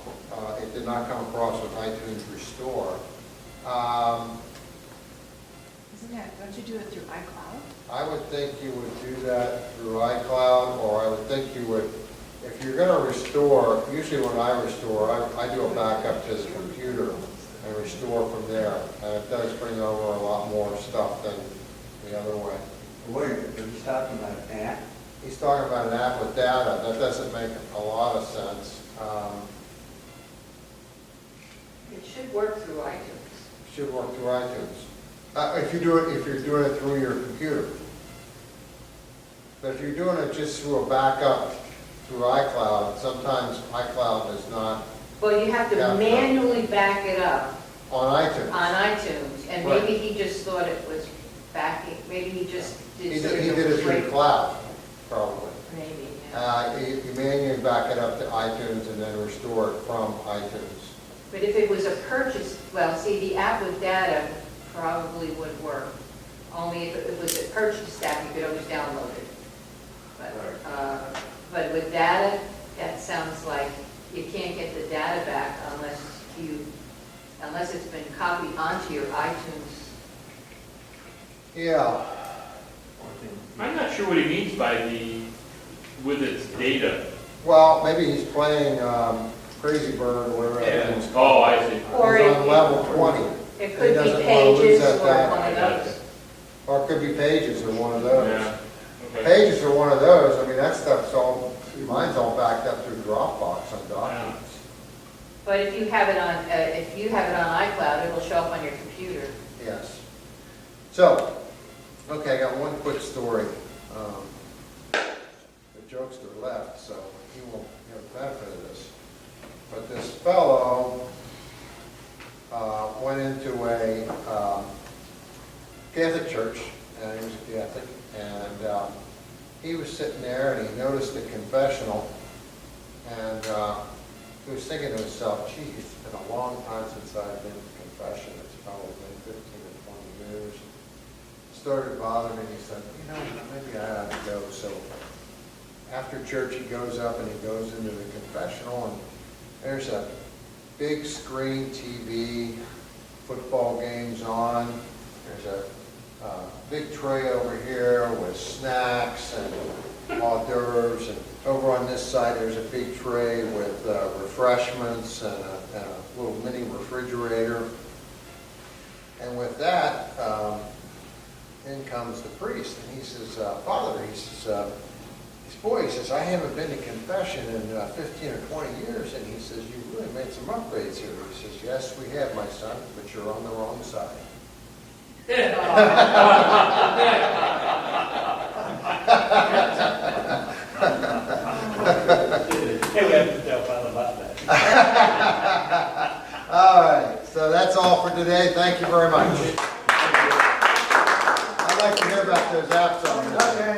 it did not come across with iTunes Restore. Don't you do it through iCloud? I would think you would do that through iCloud, or I would think you would, if you're going to restore, usually when I restore, I do a backup to the computer and restore from there. And it does bring over a lot more stuff than the other way. Wait, he's talking about an app? He's talking about an app with data. That doesn't make a lot of sense. It should work through iTunes. Should work through iTunes. If you're doing it through your computer. But if you're doing it just through a backup through iCloud, sometimes iCloud is not Well, you have to Yeah. manually back it up on iTunes. on iTunes, and Right. maybe he just thought it was backing, maybe he just He did sort of did it through break- the cloud, probably. Maybe, yeah. You manually back it up to iTunes and then restore it from iTunes. But if it was a purchase, well, see, the app with data probably would work. Only if it was a purchase app, you could always download it. But with data, that sounds like you can't get the data back unless it's been copied onto your iTunes. Yeah. I'm not sure what he means by with its data. Well, maybe he's playing Crazy Bird, whatever that is. Oh, I see. Or He's it- on level 20. It He could be doesn't want to lose Pages that or data. one of those. Or it could be Pages or one of those. Yeah, okay. Pages are one of those. I mean, that stuff's all, mine's all backed up through Dropbox on documents. But if you have it on iCloud, it'll show up on your computer. Yes. So, okay, I got one quick story. The jokester left, so he won't have the benefit of this. But this fellow went into a Catholic church, and he was a Catholic, and he was sitting there and he noticed the confessional, and he was thinking to himself, gee, it's been a long time since I've been to confession. It's probably been 15 or 20 years. It started bothering me. He said, maybe I ought to go. So after church, he goes up and he goes into the confessional, and there's a big screen TV, football games on. There's a big tray over here with snacks and hors d'oeuvres, and over on this side there's a big tray with refreshments and a little mini refrigerator. And with that, in comes the priest, and he says, Father, he says, boy, he says, I haven't been to confession in 15 or 20 years, and he says, you really made some upgrades here. He says, yes, we have, my son, but you're on the wrong side. Hey, we have to tell Father about that. All right, so that's all for today. Thank you very much. I'd like to hear about those apps on there.